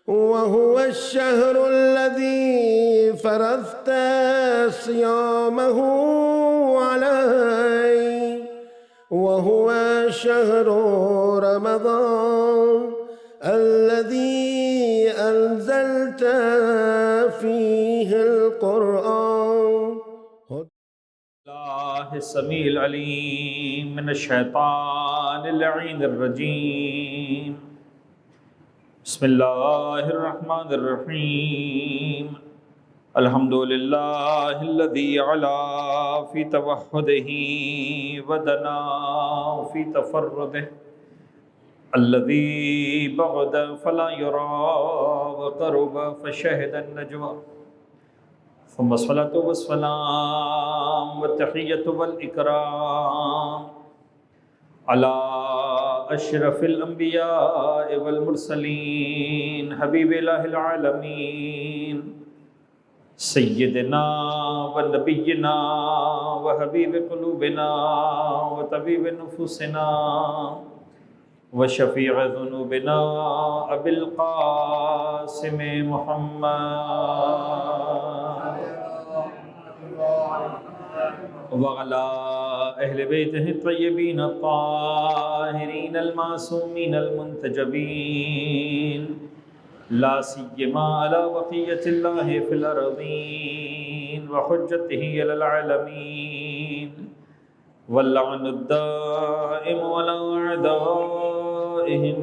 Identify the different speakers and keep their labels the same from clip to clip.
Speaker 1: وهو الشهر الذي فرضت صيامه علي وهو شهر رمضان الذي أنزلت فيه القرآن.
Speaker 2: الله السميع العليم من الشيطان اللعين الرجيم. بسم الله الرحمن الرحيم. الحمد لله الذي علا في توحده ودنا في تفرده، الذي بعد فلا يرى وقرب فشهد النجوى، ثم الصلاة والسلام والتحية والإكرام على أشرف الأنبياء والمرسلين حبيب الله العالمين سيدنا ونبينا وحبيب قلوبنا وطبيب نفوسنا وشفيع ذنوبنا أبي القاسم محمد وعلى أهل بيته الطيبين الطاهرين المعصومين المنتجبين، لا سيما على بقية الله في الأرضين وحجته على العالمين، واللعن الدائم على أعدائهم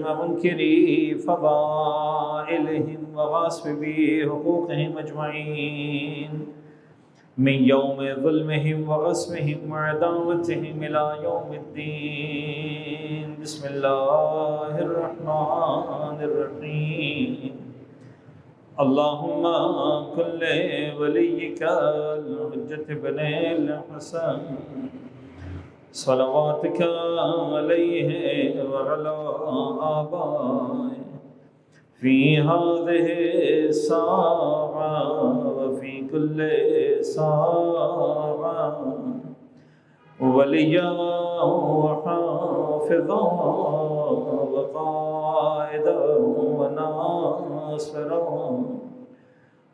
Speaker 2: ومنكري فضائلهم وغاصبي حقوقهم أجمعين من يوم ظلمهم وغصبهم وعداوتهم إلى يوم الدين. بسم الله الرحمن الرحيم. اللهم كن لوليك الحجة بن الحسن صلواتك عليه وعلى آبائه في هذه الساعة وفي كل ساعة وليا وحافظا وقائدا وناصرا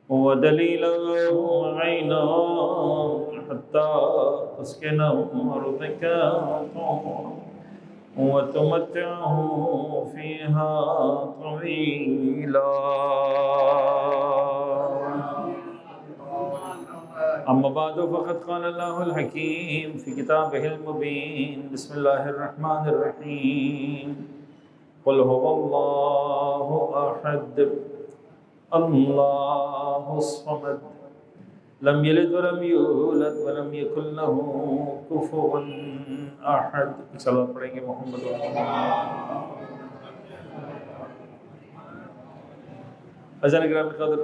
Speaker 2: ودليلا وعينا حتى تسكنه أرضك وتمتعه فيها طويلا. أما بعد فقد قال الله الحكيم في كتابه المبين. بسم الله الرحمن الرحيم. قل هو الله أحد الله الصمد لم يلد ولم يولد ولم يكن له كفوا احد. صلوات پڑھیں گے محمد عزیزان کرام قدر،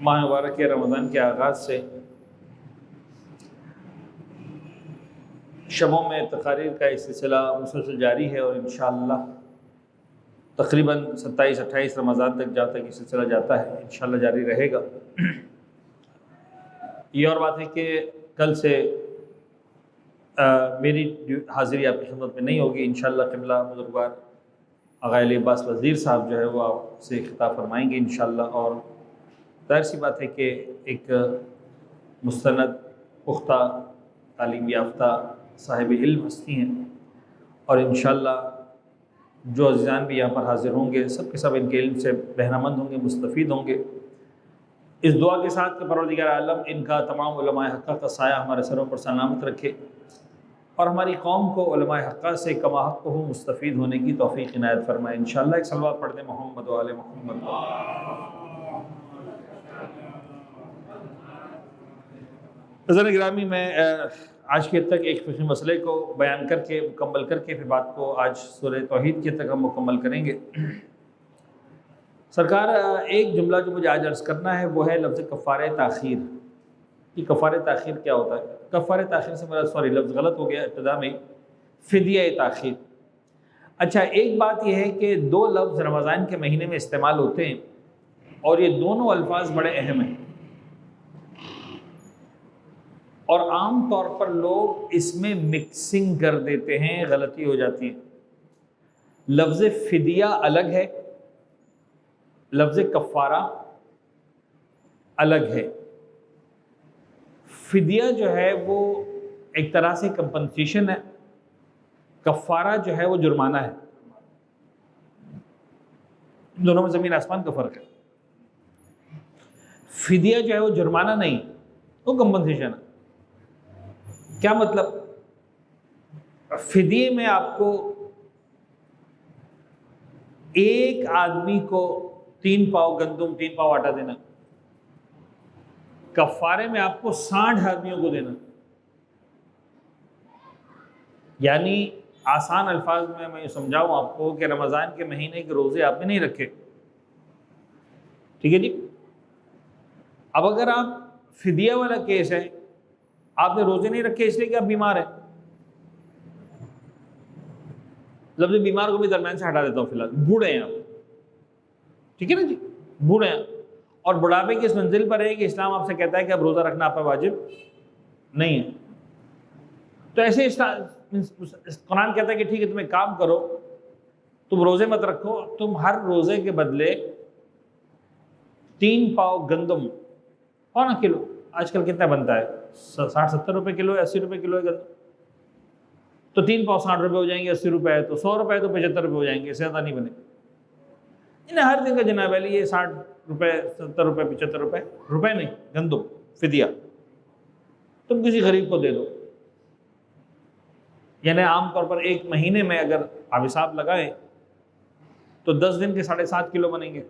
Speaker 2: ماہ مبارک رمضان کے آغاز سے شبوں میں تقاریر کا یہ سلسلہ مسلسل جاری ہے، اور انشاءاللہ تقریباً 27-28 رمضان تک جہاں تک یہ سلسلہ جاتا ہے انشاءاللہ جاری رہے گا۔ یہ اور بات ہے کہ کل سے میری حاضری آپ کی خدمت میں نہیں ہوگی، انشاءاللہ قبلہ بزرگوار آقا علی عباس وزیر صاحب جو ہے وہ آپ سے خطاب فرمائیں گے انشاءاللہ۔ اور ظاہر سی بات ہے کہ ایک مستند پختہ تعلیم یافتہ صاحب علم ہستی ہیں، اور انشاءاللہ جو عزیزان بھی یہاں پر حاضر ہوں گے سب کے سب ان کے علم سے بہرہ مند ہوں گے، مستفید ہوں گے۔ اس دعا کے ساتھ کہ پروردگار عالم ان کا تمام علماء حقہ کا سایہ ہمارے سروں پر سلامت رکھے، اور ہماری قوم کو علماء حقہ سے کما حق ہو مستفید ہونے کی توفیق عنایت فرمائے انشاءاللہ۔ ایک صلوات پڑھ دیں محمد و آل محمد۔ حضرات گرامی، میں آج کے تک ایک فقہی مسئلے کو بیان کر کے مکمل کر کے پھر بات کو آج سورہ توحید کے تک ہم مکمل کریں گے۔ سرکار، ایک جملہ جو مجھے آج عرض کرنا ہے وہ ہے لفظ کفارہ تاخیر۔ کہ کفارہ تاخیر کیا ہوتا ہے؟ کفارہ تاخیر سے میرا لفظ غلط ہو گیا ابتدا میں، فدیہ تاخیر۔ اچھا، ایک بات یہ ہے کہ دو لفظ رمضان کے مہینے میں استعمال ہوتے ہیں، اور یہ دونوں الفاظ بڑے اہم ہیں، اور عام طور پر لوگ اس میں مکسنگ کر دیتے ہیں، غلطی ہو جاتی ہے۔ لفظ فدیہ الگ ہے، لفظ کفارہ الگ ہے۔ فدیہ جو ہے وہ ایک طرح سے کمپنسیشن ہے، کفارہ جو ہے وہ جرمانہ ہے۔ دونوں میں زمین آسمان کا فرق ہے۔ فدیہ جو ہے وہ جرمانہ نہیں، وہ کمپنسیشن ہے۔ کیا مطلب؟ فدیے میں آپ کو ایک آدمی کو 3 پاؤ گندم 3 پاؤ آٹا دینا، کفارے میں آپ کو 60 آدمیوں کو دینا۔ یعنی آسان الفاظ میں یہ سمجھاؤں آپ کو کہ رمضان کے مہینے کے روزے آپ نے نہیں رکھے، ٹھیک ہے جی؟ اب اگر آپ فدیہ والا کیس ہے، آپ نے روزے نہیں رکھے اس لیے کہ آپ بیمار ہیں، لفظ بیمار کو بھی درمیان سے ہٹا دیتا ہوں، فی الحال بوڑھے ہیں آپ، ٹھیک ہے نا جی؟ بوڑھے ہیں اور بڑھاپے کی اس منزل پر ہے کہ اسلام آپ سے کہتا ہے کہ اب روزہ رکھنا آپ پر واجب نہیں ہے، تو ایسے قرآن کہتا ہے کہ ٹھیک ہے تم ایک کام کرو، تم روزے مت رکھو، تم ہر روزے کے بدلے 3 پاؤ گندم، پونا کلو، آج کل کتنا بنتا ہے 60-70 روپے کلو ہے، 80 روپے کلو ہے گندم، تو 3 پاؤ 60 روپے ہو جائیں گے، 80 روپے ہے تو 100 روپے تو 75 روپے ہو جائیں گے، اس سے زیادہ نہیں بنے۔ انہیں ہر دن کا جناب علی یہ 60 روپے 70 روپے 75 روپے، روپے نہیں گندم فدیہ تم کسی غریب کو دے دو۔ یعنی عام طور پر ایک مہینے میں اگر آپ حساب لگائیں تو 10 دن کے 7.5 کلو بنیں گے،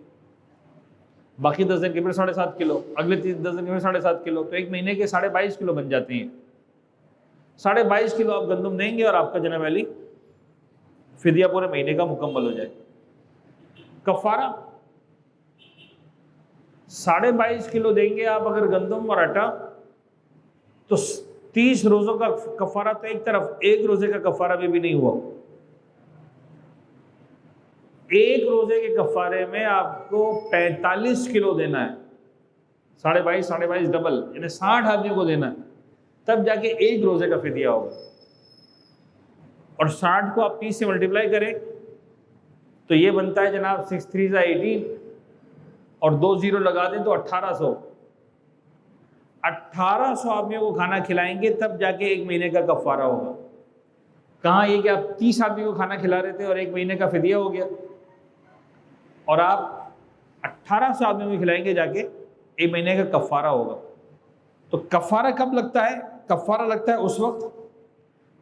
Speaker 2: باقی 10 دن کے پھر 7.5 کلو، اگلے 10 دن کے پھر 7.5 کلو، تو ایک مہینے کے 22.5 کلو بن جاتے ہیں۔ 22.5 کلو آپ گندم دیں گے اور آپ کا جناب علی فدیہ پورے مہینے کا مکمل ہو جائے۔ کفارہ 22.5 کلو دیں گے آپ اگر گندم اور آٹا، تو 30 روزوں کا کفارہ تو ایک طرف، ایک روزے کا کفارہ بھی نہیں ہوا۔ ایک روزے کے کفارے میں آپ کو 45 کلو دینا ہے، 22.5 ڈبل، یعنی 60 آدمیوں کو دینا ہے، تب جا کے ایک روزے کا فدیہ ہوگا۔ اور 60 کو آپ 30 سے ملٹیپلائی کریں تو یہ بنتا ہے جناب 6 3 18 اور 2 0 لگا دیں تو 1800 آدمیوں کو کھانا کھلائیں گے تب جا کے ایک مہینے کا کفارہ ہوگا۔ کہاں یہ کہ آپ 30 آدمی کو کھانا کھلا رہے تھے اور ایک مہینے کا فدیہ ہو گیا، اور آپ 1800 آدمیوں کو کھلائیں گے جا کے ایک مہینے کا کفارہ ہوگا۔ تو کفارہ کب لگتا ہے؟ کفارہ لگتا ہے اس وقت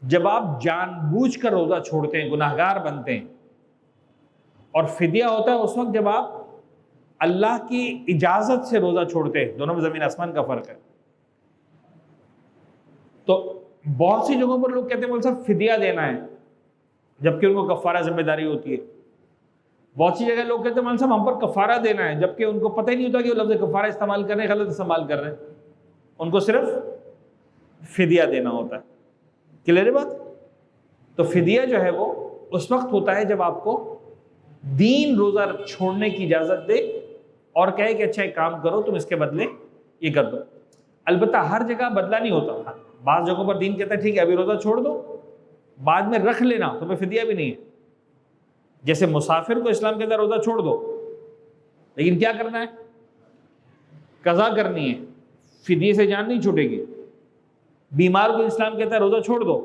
Speaker 2: جب آپ جان بوجھ کر روزہ چھوڑتے ہیں، گناہگار بنتے ہیں، اور فدیہ ہوتا ہے اس وقت جب آپ اللہ کی اجازت سے روزہ چھوڑتے ہیں۔ دونوں میں زمین آسمان کا فرق ہے۔ تو بہت سی جگہوں پر لوگ کہتے ہیں مول صاحب فدیہ دینا ہے، جبکہ ان کو کفارہ ذمہ داری ہوتی ہے۔ بہت سی جگہ لوگ کہتے ہیں مول صاحب ہم پر کفارہ دینا ہے، جبکہ ان کو پتہ ہی نہیں ہوتا کہ وہ لفظ کفارہ استعمال کر رہے ہیں، غلط استعمال کر رہے ہیں، ان کو صرف فدیہ دینا ہوتا ہے۔ کلیئر ہے بات؟ تو فدیہ جو ہے وہ اس وقت ہوتا ہے جب آپ کو دین روزہ چھوڑنے کی اجازت دے اور کہے کہ اچھا ایک کام کرو تم اس کے بدلے یہ کر دو۔ البتہ ہر جگہ بدلہ نہیں ہوتا، بعض جگہوں پر دین کہتا ہے ٹھیک ہے ابھی روزہ چھوڑ دو، بعد میں رکھ لینا، تمہیں فدیہ بھی نہیں ہے۔ جیسے مسافر کو اسلام کہتا ہے روزہ چھوڑ دو، لیکن کیا کرنا ہے؟ قضا کرنی ہے، فدیے سے جان نہیں چھوٹے گی۔ بیمار کو اسلام کہتا ہے روزہ چھوڑ دو،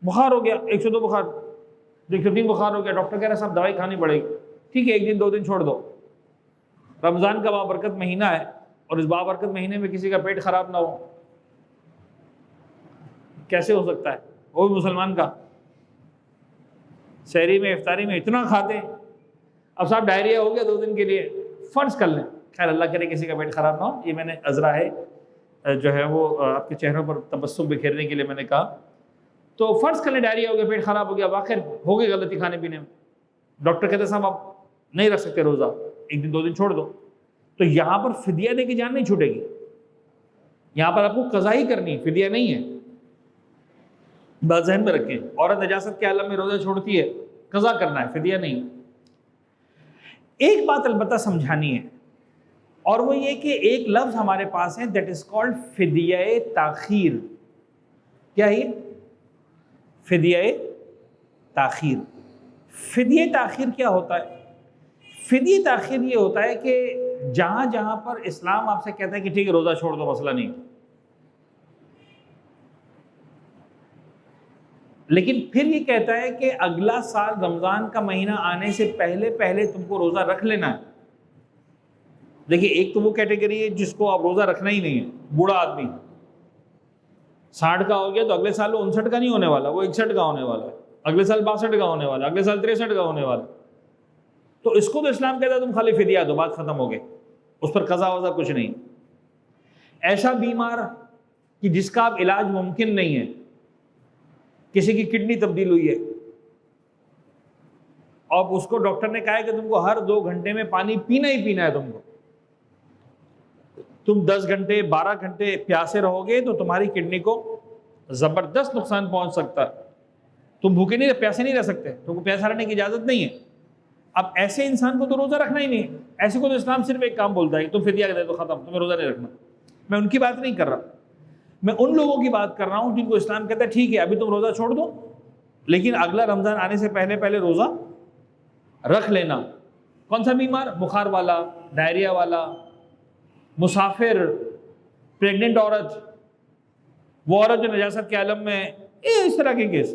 Speaker 2: بخار ہو گیا 102 بخار 103 بخار ہو گیا، ڈاکٹر کہہ رہا ہے صاحب دوائی کھانی پڑے گی، ٹھیک ہے 1 دن 2 دن چھوڑ دو۔ رمضان کا بابرکت مہینہ ہے اور اس بابرکت مہینے میں کسی کا پیٹ خراب نہ ہو، کیسے ہو سکتا ہے؟ وہ بھی مسلمان کا، سحری میں افطاری میں اتنا کھاتے ہیں، اب صاحب ڈائریا ہو گیا 2 دن کے لیے، فرض کر لیں، خیر اللہ کرے کسی کا پیٹ خراب نہ ہو، یہ میں نے عذرا ہے جو ہے وہ آپ کے چہروں پر تبسم بکھیرنے کے لیے میں نے کہا، تو فرض کر لیں ڈائریا ہو گیا، پیٹ خراب ہو گیا، واقع ہو گئی غلطی کھانے پینے میں، ڈاکٹر کہتے ہیں صاحب آپ نہیں رکھ سکتے روزہ، 1 دن 2 دن چھوڑ دو، تو یہاں پر فدیہ دے کے جان نہیں چھوٹے گی، یہاں پر آپ کو قضا ہی کرنی ہے، فدیہ نہیں ہے۔ بات ذہن میں رکھیں، عورت نجاست کے عالم میں روزہ چھوڑتی ہے، قضا کرنا ہے، فدیہ نہیں۔ ایک بات البتہ سمجھانی ہے، اور وہ یہ کہ ایک لفظ ہمارے پاس ہے دیٹ از کالڈ فدیہ تاخیر۔ کیا ہے؟ فدیہ تاخیر۔ فدیہ تاخیر کیا ہوتا ہے؟ فدیہ تاخیر یہ ہوتا ہے کہ جہاں جہاں پر اسلام آپ سے کہتا ہے کہ ٹھیک ہے روزہ چھوڑ دو مسئلہ نہیں، لیکن پھر یہ کہتا ہے کہ اگلا سال رمضان کا مہینہ آنے سے پہلے پہلے تم کو روزہ رکھ لینا ہے۔ دیکھیے ایک تو وہ کیٹیگری ہے جس کو آپ روزہ رکھنا ہی نہیں ہے، بوڑھا آدمی 60 کا ہو گیا تو اگلے سال وہ 59 کا نہیں ہونے والا، وہ 61 کا ہونے والا ہے، اگلے سال 62 کا ہونے والا، اگلے سال 63 کا ہونے والا، تو اس کو تو اسلام کہتا ہے تم خالی فدیہ دو، بات ختم ہو گئی، اس پر قضا وضا کچھ نہیں۔ ایسا بیمار کہ جس کا اب علاج ممکن نہیں ہے، کسی کی کڈنی تبدیل ہوئی ہے اور اس کو ڈاکٹر نے کہا ہے کہ تم کو ہر 2 گھنٹے میں پانی پینا ہی پینا ہے، تم 10 گھنٹے 12 گھنٹے پیاسے رہو گے تو تمہاری کڈنی کو زبردست نقصان پہنچ سکتا ہے، تم بھوکے نہیں پیاسے نہیں رہ سکتے، تم کو پیاسا رہنے کی اجازت نہیں ہے۔ اب ایسے انسان کو تو روزہ رکھنا ہی نہیں ہے، ایسے کو تو اسلام صرف ایک کام بولتا ہے کہ تم فدیہ دے دو، ختم، تمہیں روزہ نہیں رکھنا۔ میں ان کی بات نہیں کر رہا، میں ان لوگوں کی بات کر رہا ہوں جن کو اسلام کہتا ہے ٹھیک ہے ابھی تم روزہ چھوڑ دو لیکن اگلا رمضان آنے سے پہلے پہلے روزہ رکھ لینا۔ کون سا بیمار؟ بخار والا، ڈائریا والا، مسافر، پریگننٹ عورت، وہ عورت جو نجاست کے عالم میں، اس طرح کے کیس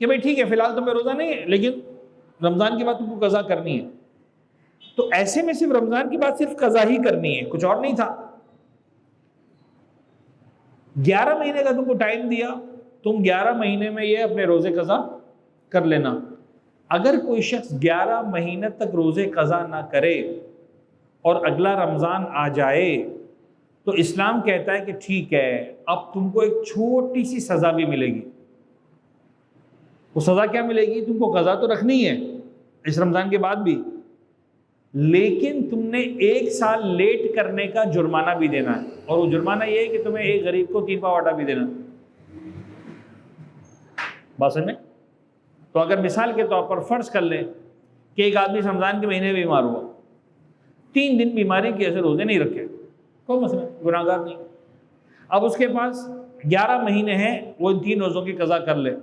Speaker 2: کہ بھئی ٹھیک ہے فی الحال تمہیں روزہ نہیں ہے لیکن رمضان کے بعد تم کو قضا کرنی ہے، تو ایسے میں صرف رمضان کے بعد صرف قضا ہی کرنی ہے، کچھ اور نہیں تھا۔ 11 مہینے کا تم کو ٹائم دیا، تم 11 مہینے میں یہ اپنے روزے قضا کر لینا۔ اگر کوئی شخص 11 مہینے تک روزے قضا نہ کرے اور اگلا رمضان آ جائے تو اسلام کہتا ہے کہ ٹھیک ہے اب تم کو ایک چھوٹی سی سزا بھی ملے گی۔ وہ سزا کیا ملے گی؟ تم کو قضا تو رکھنی ہے اس رمضان کے بعد بھی، لیکن تم نے 1 سال لیٹ کرنے کا جرمانہ بھی دینا ہے، اور وہ جرمانہ یہ ہے کہ تمہیں ایک غریب کو 3 پاؤ آٹا بھی دینا۔ بات سمجھ میں؟ تو اگر مثال کے طور پر فرض کر لیں کہ ایک آدمی رمضان کے مہینے میں بیمار ہوا، 3 دن بیماری کے ایسے روزے نہیں رکھے، کوئی مسئلہ نہیں، گناہ گار نہیں، اب اس کے پاس 11 مہینے ہیں، وہ ان 3 روزوں کی قضا کر لے۔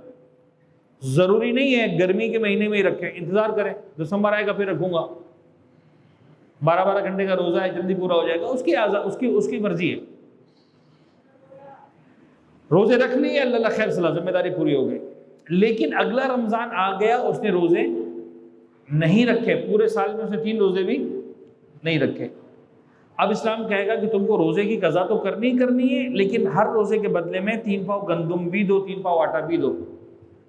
Speaker 2: ضروری نہیں ہے گرمی کے مہینے میں ہی رکھے، انتظار کریں، دسمبر آئے گا پھر رکھوں گا، 12 گھنٹے کا روزہ ہے جلدی پورا ہو جائے گا، اس کی مرضی ہے۔ روزے رکھ لیے اللہ خیر صلاح، ذمہ داری پوری ہو گئی، لیکن اگلا رمضان آ گیا اس نے روزے نہیں رکھے، پورے سال میں اس نے 3 روزے بھی نہیں رکھے۔ اب اسلام کہے گا کہ تم کو روزے کی قضا تو کرنی ہے لیکن ہر روزے کے بدلے میں 3 پاؤ گندم بھی دو، 3 پاؤ آٹا بھی دو،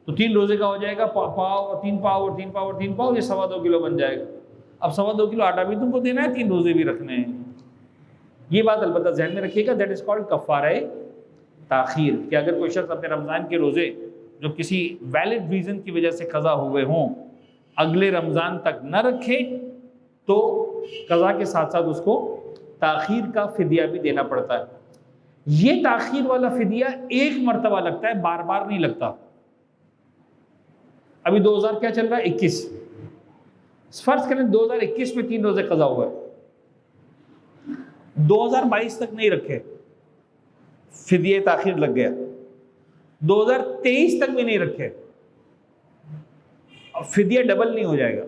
Speaker 2: تو 3 روزے کا ہو جائے گا پاؤ اور 3 پاؤ اور 3 پاؤ اور 3 پاؤ، یہ 2.25 کلو بن جائے گا۔ اب 2.25 کلو آٹا بھی تم کو دینا ہے، 3 روزے بھی رکھنے ہیں۔ یہ بات البتہ ذہن میں رکھیے گا، دیٹ از کالڈ کفارہ تاخیر، کہ اگر کوئی شخص اپنے رمضان کے روزے جو کسی ویلڈ ریزن کی وجہ سے قضا ہوئے ہوں اگلے رمضان تک نہ رکھے تو قضا کے ساتھ ساتھ اس کو تاخیر کا فدیہ بھی دینا پڑتا ہے۔ یہ تاخیر والا فدیہ ایک مرتبہ لگتا ہے، بار بار نہیں لگتا۔ ابھی 2000 کیا چل رہا ہے؟ 21، فرض کریں 2021 میں 3 روزے قضا ہوا ہے، 2022 تک نہیں رکھے، فدیہ تاخیر لگ گیا، 2023 تک بھی نہیں رکھے، اب فدیہ ڈبل نہیں ہو جائے گا،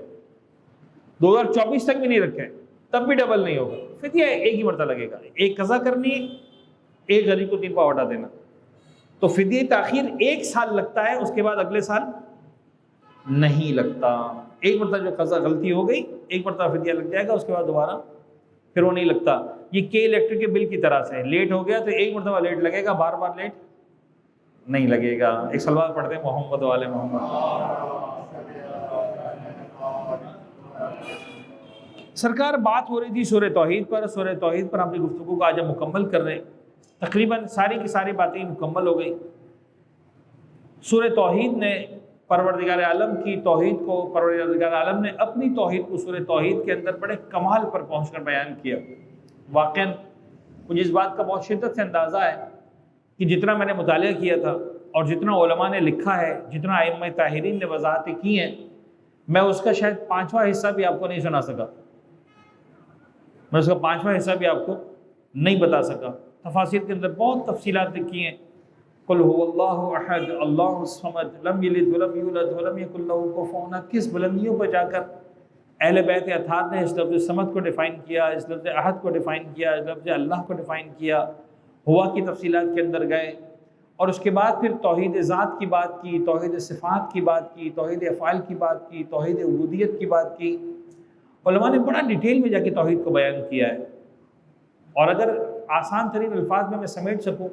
Speaker 2: 2024 تک بھی نہیں رکھے تب بھی ڈبل نہیں ہوگا، فدیہ ایک ہی مرتبہ لگے گا، ایک قضا کرنی ہے، ایک غریب کو 3 پاؤ آٹا دینا۔ تو فدیہ تاخیر 1 سال لگتا ہے، اس کے بعد اگلے سال نہیں لگتا۔ ایک مرتبہ جو قضا غلطی ہو گئی، ایک مرتبہ فدیہ لگ جائے گا، اس کے بعد دوبارہ پھر وہ نہیں لگتا۔ یہ کے الیکٹرک کے بل کی طرح سے، لیٹ ہو گیا تو ایک مرتبہ لیٹ لگے گا، بار بار لیٹ نہیں لگے گا۔ ایک صلوات پڑھتے ہیں محمد والے محمد۔ سرکار بات ہو رہی تھی سورہ توحید پر، سورہ توحید پر اپنی گفتگو کو آج ہم مکمل کر رہے ہیں، تقریباً ساری کی ساری باتیں مکمل ہو گئی۔ سورہ توحید نے پروردگار عالم کی توحید کو، پروردگار عالم نے اپنی توحید کو سورہ توحید کے اندر بڑے کمال پر پہنچ کر بیان کیا۔ واقعاً مجھے اس بات کا بہت شدت سے اندازہ ہے کہ جتنا میں نے مطالعہ کیا تھا اور جتنا علماء نے لکھا ہے، جتنا ائمہ طاہرین نے وضاحتیں کی ہیں، میں اس کا شاید 5واں حصہ بھی آپ کو نہیں سنا سکا، میں اس کا 5واں حصہ بھی آپ کو نہیں بتا سکا۔ تفاسیر کے اندر بہت تفصیلات لکھی ہیں قل هو اللہ احد اللہ الصمد لم یلد ولم یولد ولم یکن لہ کفوا احد. کس بلندیوں پر جا کر اہل بیت اطہار نے اس لفظ صمد کو ڈیفائن کیا، اس لفظ احد کو ڈیفائن کیا، اس لفظ اللہ کو ڈیفائن کیا، ہوا کی تفصیلات کے اندر گئے، اور اس کے بعد پھر توحید ذات کی بات کی، توحید صفات کی بات کی، توحید افعال کی بات کی، توحید عبودیت کی بات کی. علماء نے بڑا ڈیٹیل میں جا کے توحید کو بیان کیا ہے. اور اگر آسان ترین الفاظ میں سمیٹ سکوں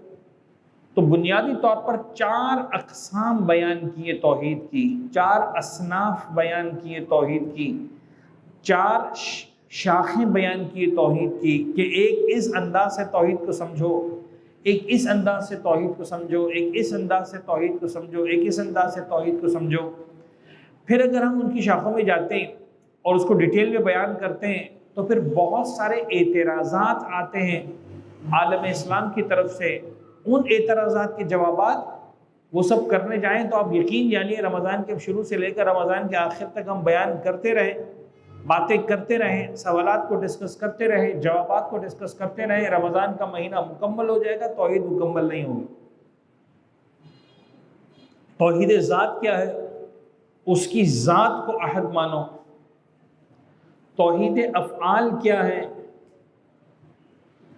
Speaker 2: تو بنیادی طور پر 4 اقسام بیان کیے توحید کی، 4 اصناف بیان کیے توحید کی، 4 شاخیں بیان کیے توحید کی، کہ ایک اس انداز سے توحید کو سمجھو، ایک اس انداز سے توحید کو سمجھو، ایک اس انداز سے توحید کو سمجھو، ایک اس انداز سے توحید کو سمجھو. پھر اگر ہم ان کی شاخوں میں جاتے ہیں اور اس کو ڈیٹیل میں بیان کرتے ہیں تو پھر بہت سارے اعتراضات آتے ہیں عالم اسلام کی طرف سے. ان اعتراضات کے جوابات وہ سب کرنے جائیں تو آپ یقین جانیے رمضان کے شروع سے لے کر رمضان کے آخر تک ہم بیان کرتے رہیں، باتیں کرتے رہیں، سوالات کو ڈسکس کرتے رہیں، جوابات کو ڈسکس کرتے رہیں، رمضان کا مہینہ مکمل ہو جائے گا، توحید مکمل نہیں ہوگی. توحید ذات کیا ہے؟ اس کی ذات کو احد مانو. توحید افعال کیا ہے؟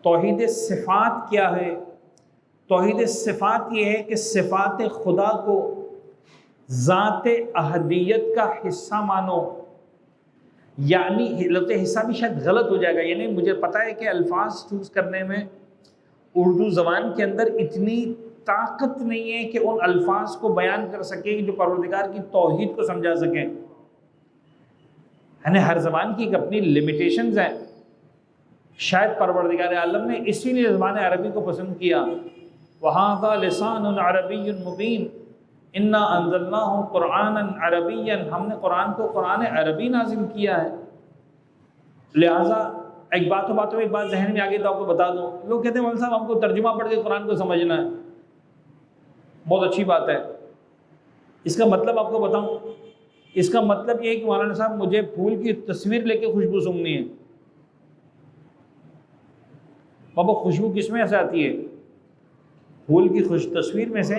Speaker 2: توحید صفات کیا ہے؟ توحید صفات یہ ہے کہ صفات خدا کو ذات احدیت کا حصہ مانو. یعنی لفظ حصہ بھی شاید غلط ہو جائے گا، یعنی مجھے پتہ ہے کہ الفاظ چوز کرنے میں اردو زبان کے اندر اتنی طاقت نہیں ہے کہ ان الفاظ کو بیان کر سکیں جو پروردگار کی توحید کو سمجھا سکیں. یعنی ہر زبان کی ایک اپنی لمیٹیشنز ہیں. شاید پروردگار عالم نے اسی لیے زبان عربی کو پسند کیا. وَهَذَا لِسَانٌ عَرَبِيٌّ مُبِينٌ إِنَّا أَنزَلْنَاهُ قُرْآنًا عَرَبِيًّا. ہم نے قرآن کو قرآن عربی نازل کیا ہے. لہٰذا ایک باتوں میں ایک بات ذہن میں آگے تو آپ کو بتا دوں. لوگ کہتے ہیں مولانا صاحب ہم کو ترجمہ پڑھ کے قرآن کو سمجھنا ہے. بہت اچھی بات ہے. اس کا مطلب آپ کو بتاؤں، اس کا مطلب یہ ہے کہ مولانا صاحب مجھے پھول کی تصویر لے کے خوشبو سونگھنی ہے. بابا خوشبو کس میں سے آتی ہے؟ پھول کی تصویر میں سے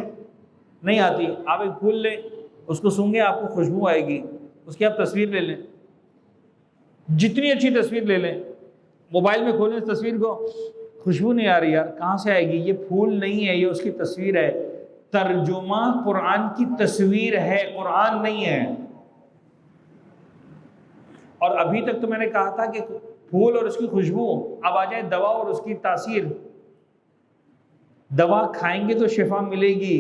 Speaker 2: نہیں آتی. آپ ایک پھول لیں، اس کو سونگھیں، آپ کو خوشبو آئے گی. اس کی آپ تصویر لے لیں، جتنی اچھی تصویر لے لیں، موبائل میں کھولیں اس تصویر کو، خوشبو نہیں آ رہی. یار کہاں سے آئے گی؟ یہ پھول نہیں ہے، یہ اس کی تصویر ہے. ترجمہ قرآن کی تصویر ہے، قرآن نہیں ہے. اور ابھی تک تو میں نے کہا تھا کہ پھول اور اس کی خوشبو. اب آ جائے دوا اور اس کی تاثیر. دوا کھائیں گے تو شفا ملے گی،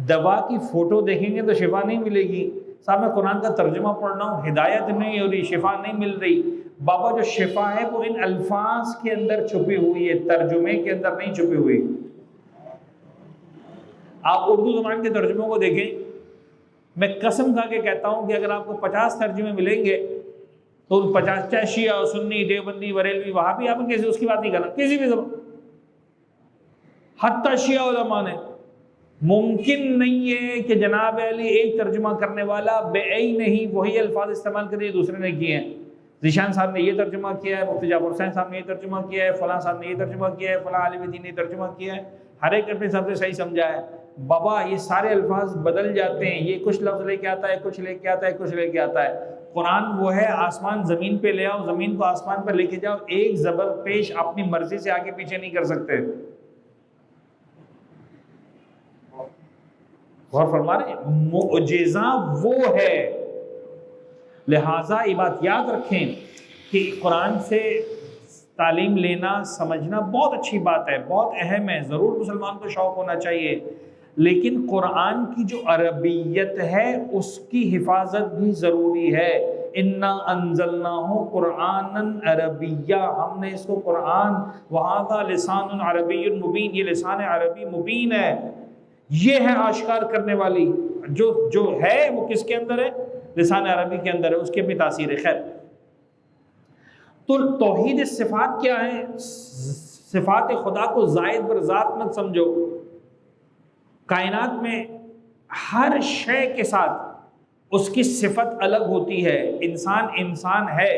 Speaker 2: دوا کی فوٹو دیکھیں گے تو شفا نہیں ملے گی. صاحب میں قرآن کا ترجمہ پڑھ رہا ہوں، ہدایت نہیں ہو رہی، شفا نہیں مل رہی. بابا جو شفا ہے وہ ان الفاظ کے اندر چھپی ہوئی ہے، ترجمے کے اندر نہیں چھپی ہوئی. آپ اردو زبان کے ترجموں کو دیکھیں، میں قسم کھا کے کہتا ہوں کہ اگر آپ کو 50 ترجمے ملیں گے تو 50 چاہے شیعہ، سنی، دیوبندی، بریلوی، وہابی، آپ کسی اس کی بات نہیں کرنا، کسی بھی زبان. حتیٰ شیعہ علماء نے ممکن نہیں ہے کہ جناب علی ایک ترجمہ کرنے والا بے عین نہیں وہی الفاظ استعمال کرے دوسرے نے کیے ہیں. ذیشان صاحب نے یہ ترجمہ کیا ہے، مفتی جعفر حسین صاحب نے یہ ترجمہ کیا ہے، فلاں صاحب نے یہ ترجمہ کیا ہے، فلاں عالم دین نے یہ ترجمہ کیا ہے. ہر ایک اپنے حساب سے صحیح سمجھا ہے. بابا یہ سارے الفاظ بدل جاتے ہیں، یہ کچھ لفظ لے کے آتا ہے، کچھ لے کے آتا ہے، کچھ لے کے آتا ہے. قرآن وہ ہے آسمان زمین پہ لے آؤ، زمین کو آسمان پر لے کے جاؤ، ایک زبر پیش اپنی مرضی سے آگے پیچھے نہیں کر سکتے. غور فرما رہے ہیں؟ معجزہ وہ ہے. لہٰذا یہ بات یاد رکھیں کہ قرآن سے تعلیم لینا، سمجھنا بہت اچھی بات ہے، بہت اہم ہے، ضرور مسلمان کو شوق ہونا چاہیے. لیکن قرآن کی جو عربیت ہے اس کی حفاظت بھی ضروری ہے. انا انزلناہ قرآنا عربیہ، ہم نے اس کو قرآن، وہذا لسان عربی مبین، یہ لسان عربی مبین ہے، یہ ہے آشکار کرنے والی. جو ہے وہ کس کے اندر ہے؟ لسان عربی کے اندر ہے، اس کی اپنی تاثیر ہے. خیر، تو توحید صفات کیا ہے؟ صفات خدا کو زائد بر ذات مت سمجھو. کائنات میں ہر شے کے ساتھ اس کی صفت الگ ہوتی ہے. انسان ہے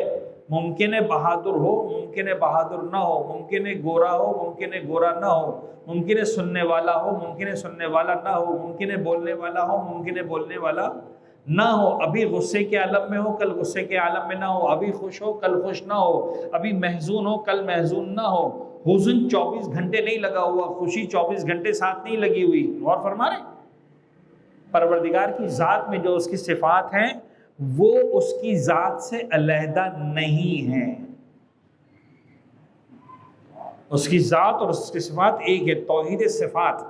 Speaker 2: ممکن ہے بہادر ہو، ممکن ہے بہادر نہ ہو، ممکن ہے گورا ہو، ممکن ہے گورا نہ ہو، ممکن ہے سننے والا ہو، ممکن ہے سننے والا نہ ہو، ممکن ہے بولنے والا ہو، ممکن ہے بولنے والا نہ ہو، ابھی غصے کے عالم میں ہو، کل غصے کے عالم میں نہ ہو، ابھی خوش ہو، کل خوش نہ ہو، ابھی محزون ہو، کل محزون نہ ہو۔ حزن 24 گھنٹے نہیں لگا ہوا، خوشی 24 گھنٹے ساتھ نہیں لگی ہوئی۔ غور فرما رہے ہیں؟ پروردگار کی ذات میں جو اس کی صفات ہیں وہ اس کی ذات سے علیحدہ نہیں ہیں۔ اس کی ذات اور اس کی صفات ایک ہے، توحید صفات۔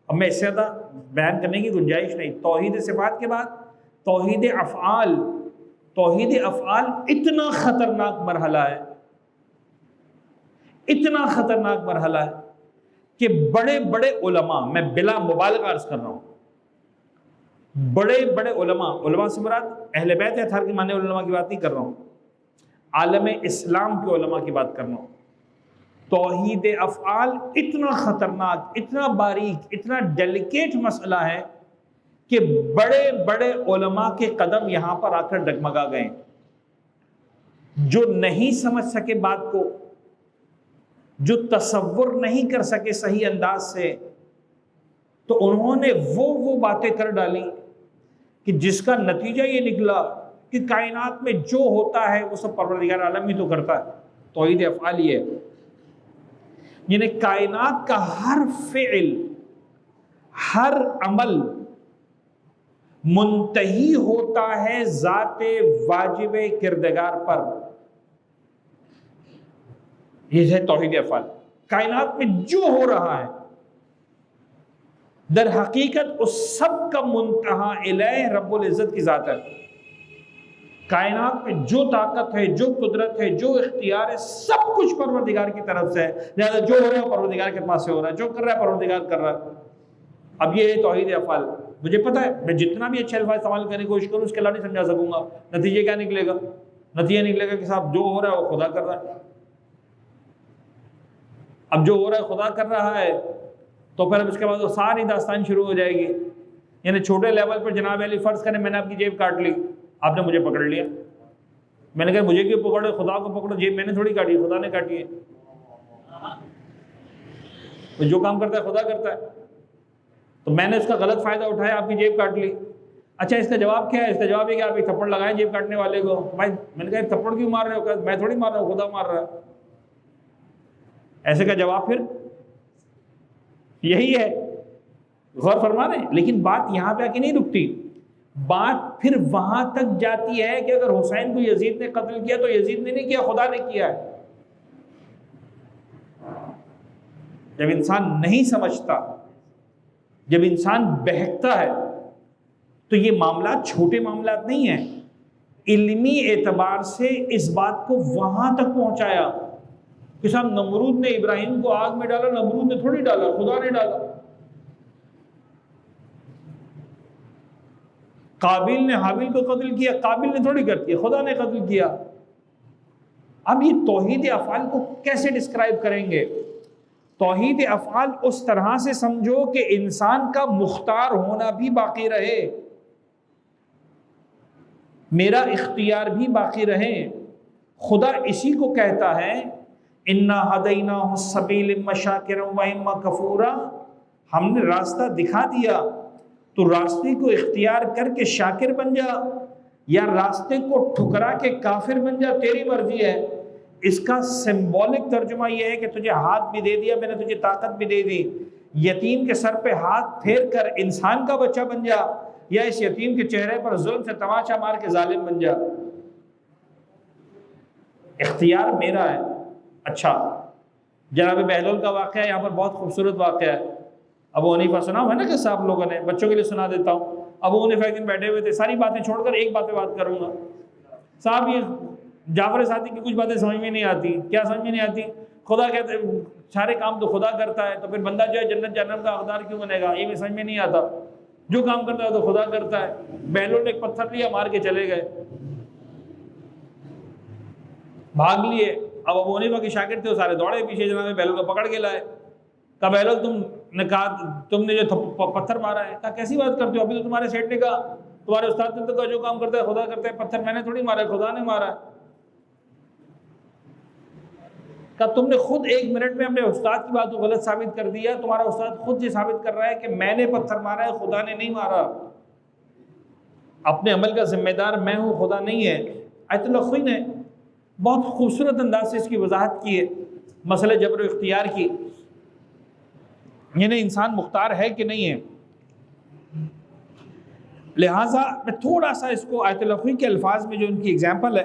Speaker 2: اب میں اس سے زیادہ بیان کرنے کی گنجائش نہیں۔ توحید صفات کے بعد توحید افعال۔ توحید افعال اتنا خطرناک مرحلہ ہے، اتنا خطرناک مرحلہ ہے کہ بڑے بڑے علماء، میں بلا مبالغہ عرض کر رہا ہوں، بڑے بڑے علماء سے مراد اہل بیت اطہار کے ماننے والے علماء کی بات نہیں کر رہا ہوں، عالم اسلام کے علماء کی بات کر رہا ہوں۔ توحید افعال اتنا خطرناک، اتنا باریک، اتنا ڈیلیکیٹ مسئلہ ہے کہ بڑے بڑے علماء کے قدم یہاں پر آ کر ڈگمگا گئے۔ جو نہیں سمجھ سکے بات کو، جو تصور نہیں کر سکے صحیح انداز سے، تو انہوں نے وہ باتیں کر ڈالی کہ جس کا نتیجہ یہ نکلا کہ کائنات میں جو ہوتا ہے وہ سب پروردگار عالم ہی تو کرتا ہے۔ توحید افعال یہ ہے، یعنی کائنات کا ہر فعل، ہر عمل منتہی ہوتا ہے ذات واجب کردگار پر۔ یہ ہے توحید افعال۔ کائنات میں جو ہو رہا ہے در حقیقت اس سب کا منتہا الہ رب العزت کی ذات ہے۔ کائنات میں جو طاقت ہے، جو قدرت ہے، جو اختیار ہے، سب کچھ پروردگار کی طرف سے ہے۔ لہذا جو ہو رہا ہے پروردگار کے پاس سے ہو رہا ہے، جو کر رہا ہے پروردگار کر رہا ہے۔ اب یہ ہے توحید افعال۔ مجھے پتہ ہے میں جتنا بھی اچھے الفاظ استعمال کرنے کی کوشش کروں اس کے علاوہ نہیں سمجھا سکوں گا۔ نتیجہ کیا نکلے گا؟ نتیجہ نکلے گا کہ صاحب جو ہو رہا ہے وہ خدا کر رہا ہے۔ اب جو ہو رہا ہے خدا کر رہا ہے تو پھر اب اس کے بعد وہ ساری داستان شروع ہو جائے گی۔ یعنی چھوٹے لیول پر جناب علی فرض کریں میں نے آپ کی جیب کاٹ لی، آپ نے مجھے پکڑ لیا، میں نے کہا مجھے کیوں پکڑے، خدا کو پکڑو، جیب میں نے تھوڑی کاٹی، خدا نے کاٹی ہے۔ تو جو کام کرتا ہے خدا کرتا ہے، تو میں نے اس کا غلط فائدہ اٹھایا، آپ کی جیب کاٹ لی۔ اچھا اس کا جواب کیا ہے؟ اس کا جواب یہ کہ آپ ایک تھپڑ لگائیں جیب کاٹنے والے کو۔ بھائی میں نے کہا تھپڑ کیوں مار رہے ہو؟ کہ میں تھوڑی مار رہا ہوں، خدا مار رہا ہے۔ ایسے کا جواب پھر یہی ہے۔ غور فرما رہے ہیں؟ لیکن بات یہاں پہ آ کے نہیں رکتی، بات پھر وہاں تک جاتی ہے کہ اگر حسین کو یزید نے قتل کیا تو یزید نے نہیں کیا، خدا نے کیا ہے۔ جب انسان نہیں سمجھتا، جب انسان بہکتا ہے تو یہ معاملات چھوٹے معاملات نہیں ہیں۔ علمی اعتبار سے اس بات کو وہاں تک پہنچایا کہ صاحب نمرود نے ابراہیم کو آگ میں ڈالا، نمرود نے تھوڑی ڈالا، خدا نے ڈالا۔ قابل نے حابل کو قتل کیا، قابل نے تھوڑی کر دیا، خدا نے قتل کیا۔ اب یہ توحید افعال کو کیسے ڈسکرائب کریں گے؟ توحید افعال اس طرح سے سمجھو کہ انسان کا مختار ہونا بھی باقی رہے، میرا اختیار بھی باقی رہے۔ خدا اسی کو کہتا ہے اِنَّا هَدَيْنَاهُ السَّبِيلَ إِمَّا شَاكِرًا وَإِمَّا كَفُورًا، ہم نے راستہ دکھا دیا، تو راستے کو اختیار کر کے شاکر بن جا یا راستے کو ٹھکرا کے کافر بن جا، تیری مرضی ہے۔ اس کا سمبولک ترجمہ یہ ہے کہ تجھے ہاتھ بھی دے دیا میں نے، تجھے طاقت بھی دے دی، یتیم کے سر پہ ہاتھ پھیر کر انسان کا بچہ بن جا یا اس یتیم کے چہرے پر ظلم سے تماشا مار کے ظالم بن جا، اختیار میرا ہے۔ اچھا جناب بہلول کا واقعہ یہاں پر بہت خوبصورت واقعہ ہے۔ ابو حنیفہ سنا ہوا ہے نا کہ صاحب لوگوں نے، بچوں کے لیے سنا دیتا ہوں۔ ابو حنیفہ ایک دن بیٹھے ہوئے تھے، ساری باتیں چھوڑ کر ایک بات پہ بات کروں گا۔ صاحب یہ جعفر صادق کی کچھ باتیں سمجھ میں نہیں آتی۔ کیا سمجھ میں نہیں آتی؟ خدا کہتے سارے کام تو خدا کرتا ہے، تو پھر بندہ جو ہے جنت جہنم کا حقدار کیوں بنے گا؟ یہ بھی سمجھ میں نہیں آتا۔ جو کام کرتا ہے تو خدا کرتا ہے۔ بہلول نے ایک پتھر لیا، مار کے چلے گئے، بھاگ لیے۔ اب ابو حنیفہ کے شاگرد تھے، وہ سارے دوڑے پیچھے، جناب بہلول کو پکڑ کے لائے۔ کہا بہلول تم نے کہا تم نے جو پتھر مارا ہے۔ کہا کیسی بات کرتے ہو؟ ابھی تو تمہارے سیٹ نے کہا، تمہارے استاد نے تو کہا جو کام کرتا ہے خدا کرتا ہے، پتھر میں نے تھوڑی مارا ہے، خدا نے مارا ہے۔ کہ تم نے خود 1 منٹ میں اپنے استاد کی بات کو غلط ثابت کر دیا، تمہارا استاد خود یہ ثابت کر رہا ہے کہ میں نے پتھر مارا ہے، خدا نے نہیں مارا، اپنے عمل کا ذمہ دار میں ہوں، خدا نہیں ہے۔ آیت اللہ خوئی نے بہت خوبصورت انداز سے اس کی وضاحت کی ہے، مسئلہ جبر و اختیار کی، یعنی انسان مختار ہے کہ نہیں ہے۔ لہٰذا میں تھوڑا سا اس کو آیت اللہ خوئی کے الفاظ میں جو ان کی ایگزامپل ہے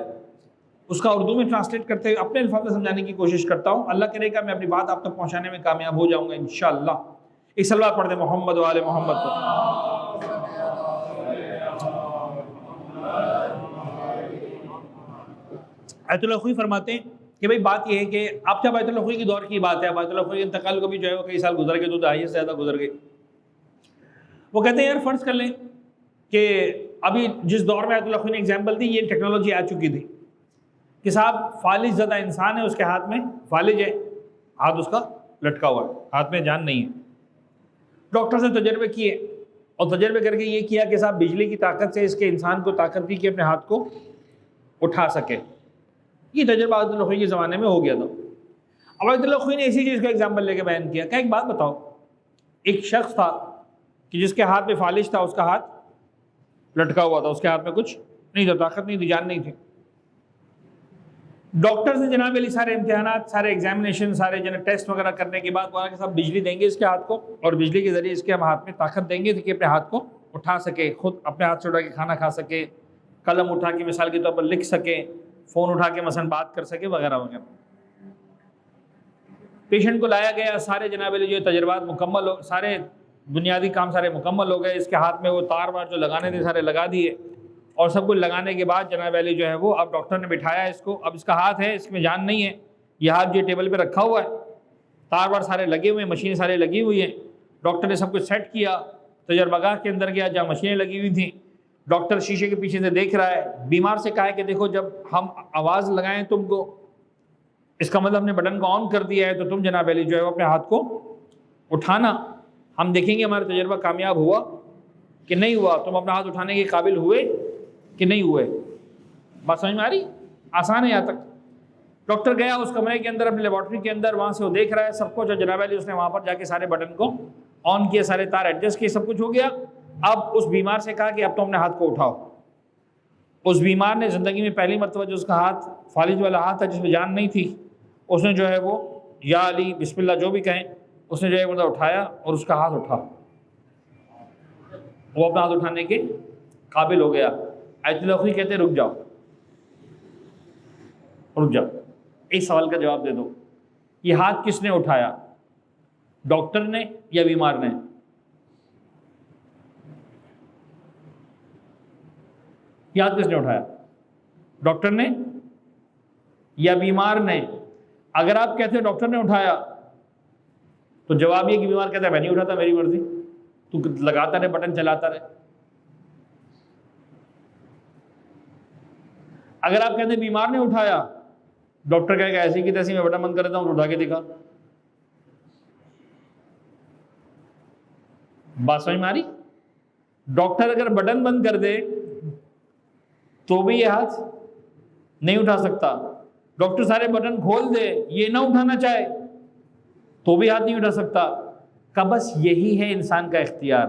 Speaker 2: اس کا اردو میں ٹرانسلیٹ کرتے ہوئے اپنے الفاظ میں سمجھانے کی کوشش کرتا ہوں۔ اللہ کرے گا میں اپنی بات آپ تک پہنچانے میں کامیاب ہو جاؤں گا انشاءاللہ۔ ایک صلوات پڑھ دیں محمد و آل محمد پر۔ آیت اللہ خوئی فرماتے ہیں کہ بھئی بات یہ ہے کہ اب جب آیت اللہ خوئی کی دور کی بات ہے، اب آیت اللہ خوئی انتقال کو بھی جو ہے وہ کئی سال گزر گئے، 2 دہائیوں سے زیادہ گزر گئے۔ وہ کہتے ہیں یار فرض کر لیں کہ ابھی جس دور میں آیت اللہ خوئی نے ایگزامپل دی یہ ٹیکنالوجی آ چکی تھی کہ صاحب فالج زدہ انسان ہے، اس کے ہاتھ میں فالج ہے، ہاتھ اس کا لٹکا ہوا ہے، ہاتھ میں جان نہیں ہے۔ ڈاکٹر سے تجربے کیے اور تجربے کر کے یہ کیا کہ صاحب بجلی کی طاقت سے اس کے انسان کو طاقت دی کہ اپنے ہاتھ کو اٹھا سکے۔ یہ تجربہ آیت اللہ خوئی کے زمانے میں ہو گیا تھا۔ اب آیت اللہ خوئی نے اسی چیز کا ایگزامپل لے کے بیان کیا کہ ایک بات بتاؤ، ایک شخص تھا کہ جس کے ہاتھ میں فالج تھا، اس کا ہاتھ لٹکا ہوا تھا، اس کے ہاتھ میں کچھ نہیں تھا، طاقت نہیں تھی، جان نہیں تھی۔ ڈاکٹر سے جناب علی سارے امتحانات، سارے ایگزامینیشن، سارے ٹیسٹ وغیرہ کرنے کے بعد بولا کہ صاحب بجلی دیں گے اس کے ہاتھ کو، اور بجلی کے ذریعے اس کے ہم ہاتھ میں طاقت دیں گے کہ اپنے ہاتھ کو اٹھا سکے، خود اپنے ہاتھ سے اٹھا کے کھانا کھا سکے، قلم اٹھا کے مثال کے طور پر لکھ سکے، فون اٹھا کے مثلا بات کر سکے وغیرہ وغیرہ۔ پیشنٹ کو لایا گیا، سارے جناب علی جو تجربات مکمل ہو، سارے بنیادی کام سارے مکمل ہو گئے، اس کے ہاتھ میں وہ تار وار جو لگانے تھے سارے لگا دیے، اور سب کچھ لگانے کے بعد جناب علی جو ہے وہ اب ڈاکٹر نے بٹھایا اس کو، اب اس کا ہاتھ ہے، اس میں جان نہیں ہے، یہ ہاتھ جو ٹیبل پہ رکھا ہوا ہے، تار وار سارے لگے ہوئے ہیں، مشینیں سارے لگی ہوئی ہیں، ڈاکٹر نے سب کچھ سیٹ کیا، تجربہ گاہ کے اندر گیا جہاں مشینیں لگی ہوئی تھیں، ڈاکٹر شیشے کے پیچھے سے دیکھ رہا ہے، بیمار سے کہا ہے کہ دیکھو جب ہم آواز لگائیں تم کو، اس کا مطلب ہم نے بٹن کو آن کر دیا ہے، تو تم جناب علی جو ہے وہ اپنے ہاتھ کو اٹھانا، ہم دیکھیں گے ہمارا تجربہ کامیاب ہوا کہ نہیں ہوا، تم اپنا ہاتھ اٹھانے کے قابل ہوئے کہ نہیں ہوئے۔ بات سمجھ میں آ رہی؟ آسان ہے یہاں تک۔ ڈاکٹر گیا اس کمرے کے اندر، اپنے لیبارٹری کے اندر، وہاں سے وہ دیکھ رہا ہے سب کچھ، اور جناب علی اس نے وہاں پر جا کے سارے بٹن کو آن کیے، سارے تار ایڈجسٹ کیے، سب کچھ ہو گیا۔ اب اس بیمار سے کہا کہ اب تم اپنے ہاتھ کو اٹھاؤ۔ اس بیمار نے زندگی میں پہلی مرتبہ جو اس کا ہاتھ فالج والا ہاتھ تھا جس میں جان نہیں تھی، اس نے جو ہے وہ یا علی بسم اللہ جو بھی کہیں، اس نے جو ہے مطلب اٹھایا اور اس کا ہاتھ اٹھا، وہ اپنا ہاتھ اٹھانے کے قابل ہو گیا۔ آیت اللہ خوئی کہتے ہیں رک جاؤ، رک جاؤ، ایک سوال کا جواب دے دو، یہ ہاتھ کس نے اٹھایا، ڈاکٹر نے یا بیمار نے؟ یہ ہاتھ کس نے اٹھایا، ڈاکٹر نے یا بیمار نے؟ اگر آپ کہتے ہیں ڈاکٹر نے اٹھایا تو جواب یہ کہ بیمار کہتا ہے میں نہیں اٹھاتا، میری مرضی، تو لگاتا رہے بٹن چلاتا رہے۔ اگر آپ کہتے ہیں بیمار نے اٹھایا، ڈاکٹر کہے گا ایسی کی تیسی میں بٹن بند کر دیتا ہوں، اٹھا کے دکھا۔ بات سمجھ میں آ رہی؟ ڈاکٹر اگر بٹن بند کر دے تو بھی یہ ہاتھ نہیں اٹھا سکتا، ڈاکٹر سارے بٹن کھول دے یہ نہ اٹھانا چاہے تو بھی ہاتھ نہیں اٹھا سکتا۔ کہ بس یہی ہے انسان کا اختیار،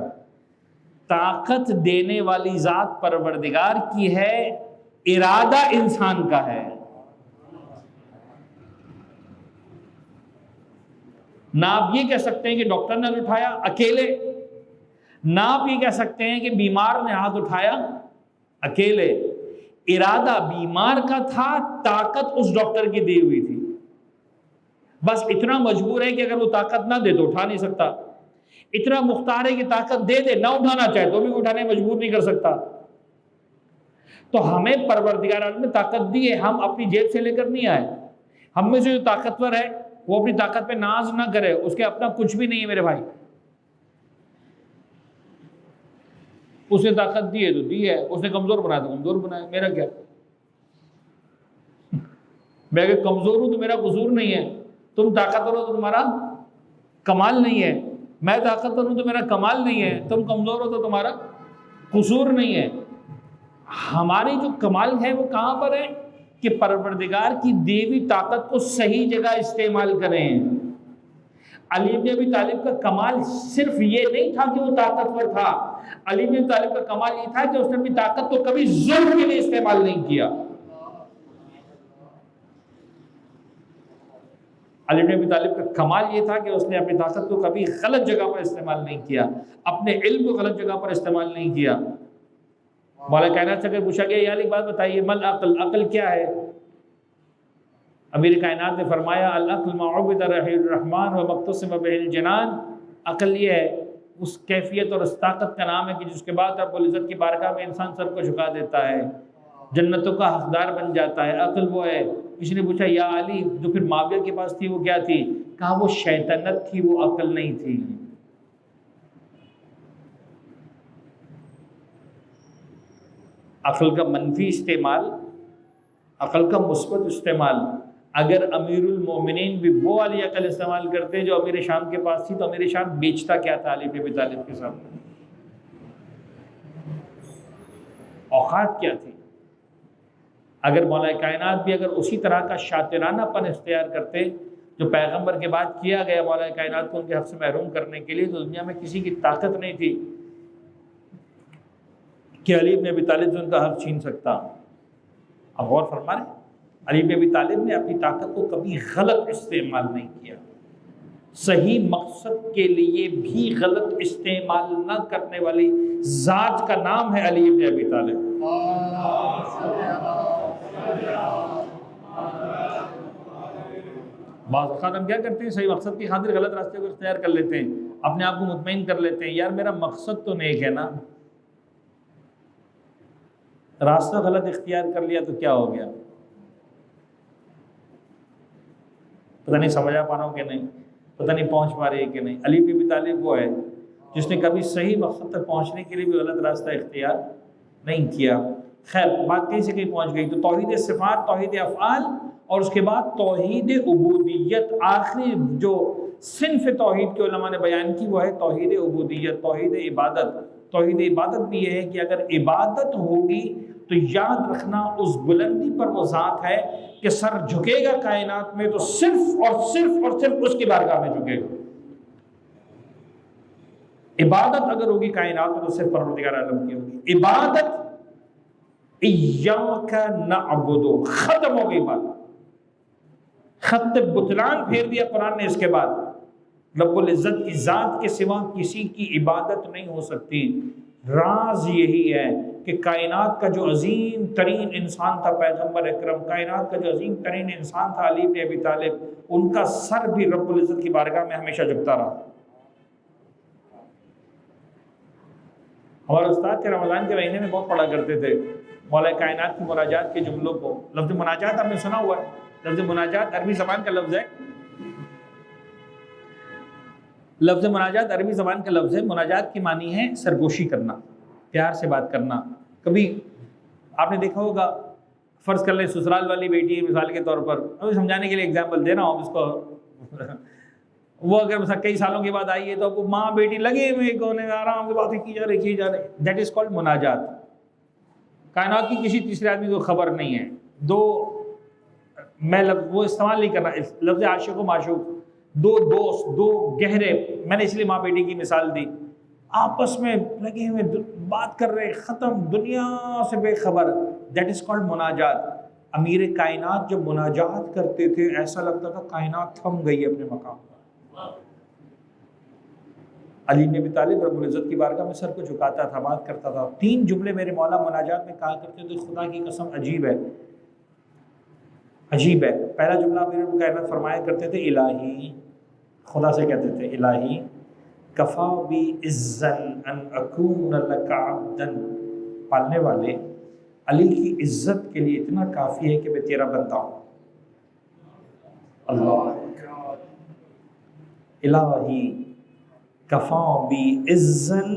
Speaker 2: طاقت دینے والی ذات پروردگار کی ہے، ارادہ انسان کا ہے۔ نہ آپ یہ کہہ سکتے ہیں کہ ڈاکٹر نے اٹھایا اکیلے، نہ آپ یہ کہہ سکتے ہیں کہ بیمار نے ہاتھ اٹھایا اکیلے، ارادہ بیمار کا تھا، طاقت اس ڈاکٹر کی دی ہوئی تھی، بس اتنا مجبور ہے کہ اگر وہ طاقت نہ دے تو اٹھا نہیں سکتا، اتنا مختار ہے کہ طاقت دے دے نہ اٹھانا چاہے تو بھی اٹھانے مجبور نہیں کر سکتا۔ تو ہمیں پروردگار عالم نے طاقت دی ہے، ہم اپنی جیب سے لے کر نہیں آئے۔ ہم میں سے جو طاقتور ہے وہ اپنی طاقت پہ ناز نہ کرے، اس کے اپنا کچھ بھی نہیں ہے میرے بھائی، اس نے طاقت دی ہے تو دی ہے، اس نے کمزور بنایا تو کمزور بنایا، میرا کیا؟ میں اگر کمزور ہوں تو میرا قصور نہیں ہے، تم طاقتور ہو تو تمہارا کمال نہیں ہے، میں طاقتور ہوں تو میرا کمال نہیں ہے، تم کمزور ہو تو تمہارا قصور نہیں ہے۔ ہماری جو کمال ہے وہ کہاں پر ہے؟ کہ پروردگار کی دیوی طاقت کو صحیح جگہ استعمال کریں۔ علی بن ابی طالب کا کمال صرف یہ نہیں تھا کہ وہ طاقتور تھا، علی بن ابی طالب کا کمال یہ تھا کہ اس نے اپنی طاقت کو کبھی ظلم کے لیے استعمال نہیں کیا۔ علی بن ابی طالب کا کمال یہ تھا کہ اس نے اپنی طاقت کو کبھی غلط جگہ پر استعمال نہیں کیا، اپنے علم کو غلط جگہ پر استعمال نہیں کیا۔ مولا کائنات سے اگر پوچھا گیا یا علی بات بتائیے مل عقل، عقل کیا ہے؟ امیر کائنات نے فرمایا العقل ما عبد الرحمن و مقتصم بہ الجنان، عقل یہ ہے اس کیفیت اور اس طاقت کا نام ہے کہ جس کے بعد رب العزت کی بارگاہ میں انسان سر کو جھکا دیتا ہے، جنتوں کا حقدار بن جاتا ہے۔ عقل وہ ہے۔ کسی نے پوچھا یا علی جو پھر معاویہ کے پاس تھی وہ کیا تھی؟ کہا وہ شیطنت تھی، وہ عقل نہیں تھی۔ عقل کا منفی استعمال، عقل کا مثبت استعمال۔ اگر امیر المومنین بھی وہ والی عقل استعمال کرتے جو امیر شام کے پاس تھی تو امیر شام بیچتا کیا تھا علی بن ابی طالب کے سامنے؟ اوقات کیا تھی؟ اگر مولا کائنات بھی اگر اسی طرح کا شاطرانہ پن اختیار کرتے جو پیغمبر کے بعد کیا گیا مولا کائنات کو ان کے حق سے محروم کرنے کے لیے، تو دنیا میں کسی کی طاقت نہیں تھی کہ علی بن ابی طالب سے ان کا حق چھین سکتا۔ اب غور فرما رہے، علی بن ابی طالب نے اپنی طاقت کو کبھی غلط استعمال نہیں کیا، صحیح مقصد کے لیے بھی غلط استعمال نہ کرنے والی ذات کا نام ہے علی بن ابی طالب۔ بعض اوقات ہم کیا کرتے ہیں، صحیح مقصد کی خاطر غلط راستے کو اختیار کر لیتے ہیں، اپنے آپ کو مطمئن کر لیتے ہیں یار میرا مقصد تو نیک ہے نا، راستہ غلط اختیار کر لیا تو کیا ہو گیا؟ پتہ نہیں سمجھا پا رہا ہوں کہ نہیں، پتہ نہیں پہنچ پا رہی ہے کہ نہیں۔ علی بن ابی طالب وہ ہے جس نے کبھی صحیح مقصد تک پہنچنے کے لیے بھی غلط راستہ اختیار نہیں کیا۔ خیر بات کہیں سے کہیں پہنچ گئی، تو توحید صفات، توحید افعال، اور اس کے بعد توحید عبودیت، آخری جو صنف توحید کے علماء نے بیان کی وہ ہے توحید عبودیت، توحید عبادت۔ توحید عبادت بھی یہ ہے کہ اگر عبادت ہوگی تو یاد رکھنا اس بلندی پر وہ ذات ہے کہ سر جھکے گا کائنات میں تو صرف اور صرف اور صرف اس کی بارگاہ میں جھکے گا۔ عبادت اگر ہوگی کائنات میں تو صرف پروردگار عالم کی ہوگی۔ عبادت ایاک نعبد، ختم ہو گئی بات، خط بطلان پھیر دیا قرآن نے اس کے بعد۔ رب العزت کی ذات کے سوا کسی کی عبادت نہیں ہو سکتی۔ راز یہی ہے کہ کائنات کا جو عظیم ترین انسان تھا پیغمبر اکرم، کائنات کا جو عظیم ترین انسان تھا علی بن ابی طالب، ان کا سر بھی رب العزت کی بارگاہ میں ہمیشہ جھکتا رہا۔ ہمارے استاد کے رمضان کے مہینے میں بہت پڑھا کرتے تھے مولا کائنات کی مناجات کے جملوں کو۔ لفظ مناجات آپ نے سنا ہوا ہے، لفظ مناجات عربی زبان کا لفظ ہے، لفظ مناجات عربی زبان کا لفظ ہے۔ مناجات کی معنی ہے سرگوشی کرنا، پیار سے بات کرنا۔ کبھی آپ نے دیکھا ہوگا، فرض کر لیں سسرال والی بیٹی مثال کے طور پر، ابھی سمجھانے کے لیے اگزامپل دے رہا ہوں اس کو، وہ اگر مثلا کئی سالوں کے بعد آئی ہے تو ماں بیٹی لگے ہوئے کونے میں آرام سے باتیں کی جا رہی دیٹ از کالڈ مناجات۔ کائنات کی کسی تیسرے آدمی کو خبر نہیں ہے، میں وہ استعمال نہیں کرنا لفظ عاشق و معشوق، دو دوست، دو گہرے، میں نے اس لیے ماں بیٹی کی مثال دی، آپس میں لگے ہوئے بات کر رہے، ختم، دنیا سے بے خبر، دیٹ از کالڈ مناجات۔ امیر کائنات جب مناجات کرتے تھے ایسا لگتا تھا کائنات تھم گئی اپنے مقام پر۔ علی بن ابی طالب رب العزت کی بارگاہ میں سر کو جھکاتا تھا، بات کرتا تھا۔ 3 جملے میرے مولا مناجات میں کہا کرتے تھے، خدا کی قسم عجیب ہے، عجیب ہے۔ پہلا جملہ امیر کائنات فرمایا کرتے تھے الہی، خدا سے کہتے تھے الہی کفا بی عزن ان اکون لک عبدا، پالنے والے علی کی عزت کے لیے اتنا کافی ہے کہ میں تیرا بندہ ہوں۔ اللہ الہی کفا بی عزن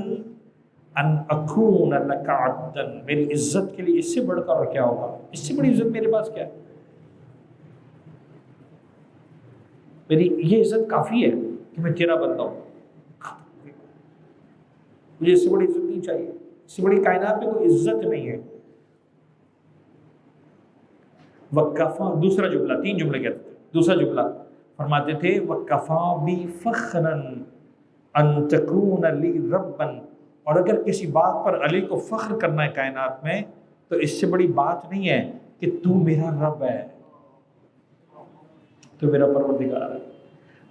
Speaker 2: ان اکون لک عبدا، میری عزت کے لیے اس سے بڑھ کر اور کیا ہوگا، اس سے بڑی عزت میرے پاس کیا ہے، میری یہ عزت کافی ہے کہ میں تیرا بندہ ہوں، مجھے اس سے بڑی عزت نہیں چاہیے، اس سے بڑی کائنات میں کوئی عزت نہیں ہے۔ وَكَفَى، دوسرا جملہ، 3 جملے کہتے تھے، دوسرا جملہ فرماتے تھے وَكَفَى بِي فَخْرًا أَن تَكُونَ لِي رَبًّا، اور اگر کسی بات پر علی کو فخر کرنا ہے کائنات میں تو اس سے بڑی بات نہیں ہے کہ تو میرا رب ہے، تو میرا پروردگار ہے۔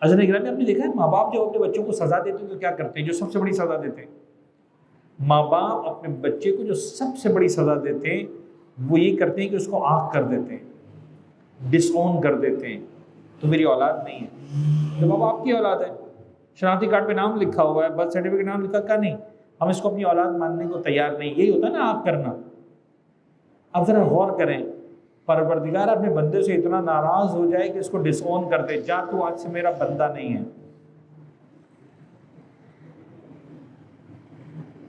Speaker 2: حضرت گرامی آپ نے دیکھا ہے ماں باپ جب اپنے بچوں کو سزا دیتے ہیں تو کیا کرتے ہیں؟ جو سب سے بڑی سزا دیتے ہیں، ماں باپ اپنے بچے کو جو سب سے بڑی سزا دیتے ہیں وہ یہ کرتے ہیں کہ اس کو آنکھ کر دیتے ہیں، ڈس اون کر دیتے ہیں، تو میری اولاد نہیں ہے۔ جب اب آپ کی اولاد ہے، شناختی کارڈ پہ نام لکھا ہوا ہے، برتھ سرٹیفکیٹ نام لکھا کا نہیں، ہم اس کو اپنی اولاد ماننے کو تیار نہیں، یہی ہوتا ہے نا آنکھ کرنا۔ اب ذرا غور کریں، پروردگار اپنے بندے سے اتنا ناراض ہو جائے کہ اس کو ڈس اون کر دے، جا تو آج سے میرا بندہ نہیں ہے۔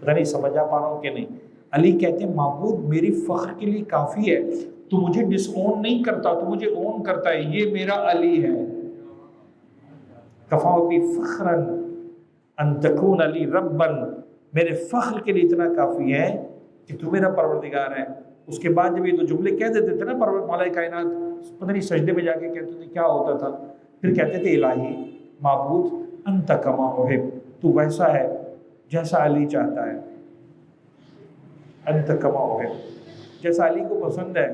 Speaker 2: پتہ نہیں سمجھا پا رہا ہوں کہ نہیں؟ علی کہتے ہیں معبود میری فخر کے لیے کافی ہے، تو مجھے ڈس اون نہیں کرتا، تو مجھے اون کرتا ہے، یہ میرا علی ہے۔ کفا بی فخرا ان تکون علی ربا، میرے فخر کے لیے اتنا کافی ہے کہ تو میرا پروردگار ہے۔ اس کے بعد جب یہ دو جملے کہہ دیتے تھے نا مولا کائنات، پتہ نہیں سجدے میں جا کے کہتے تھے کیا ہوتا تھا، پھر کہتے تھے الہی معبود انت کما احب، تو ویسا ہے جیسا علی چاہتا ہے، انت کما احب، جیسا علی کو پسند ہے،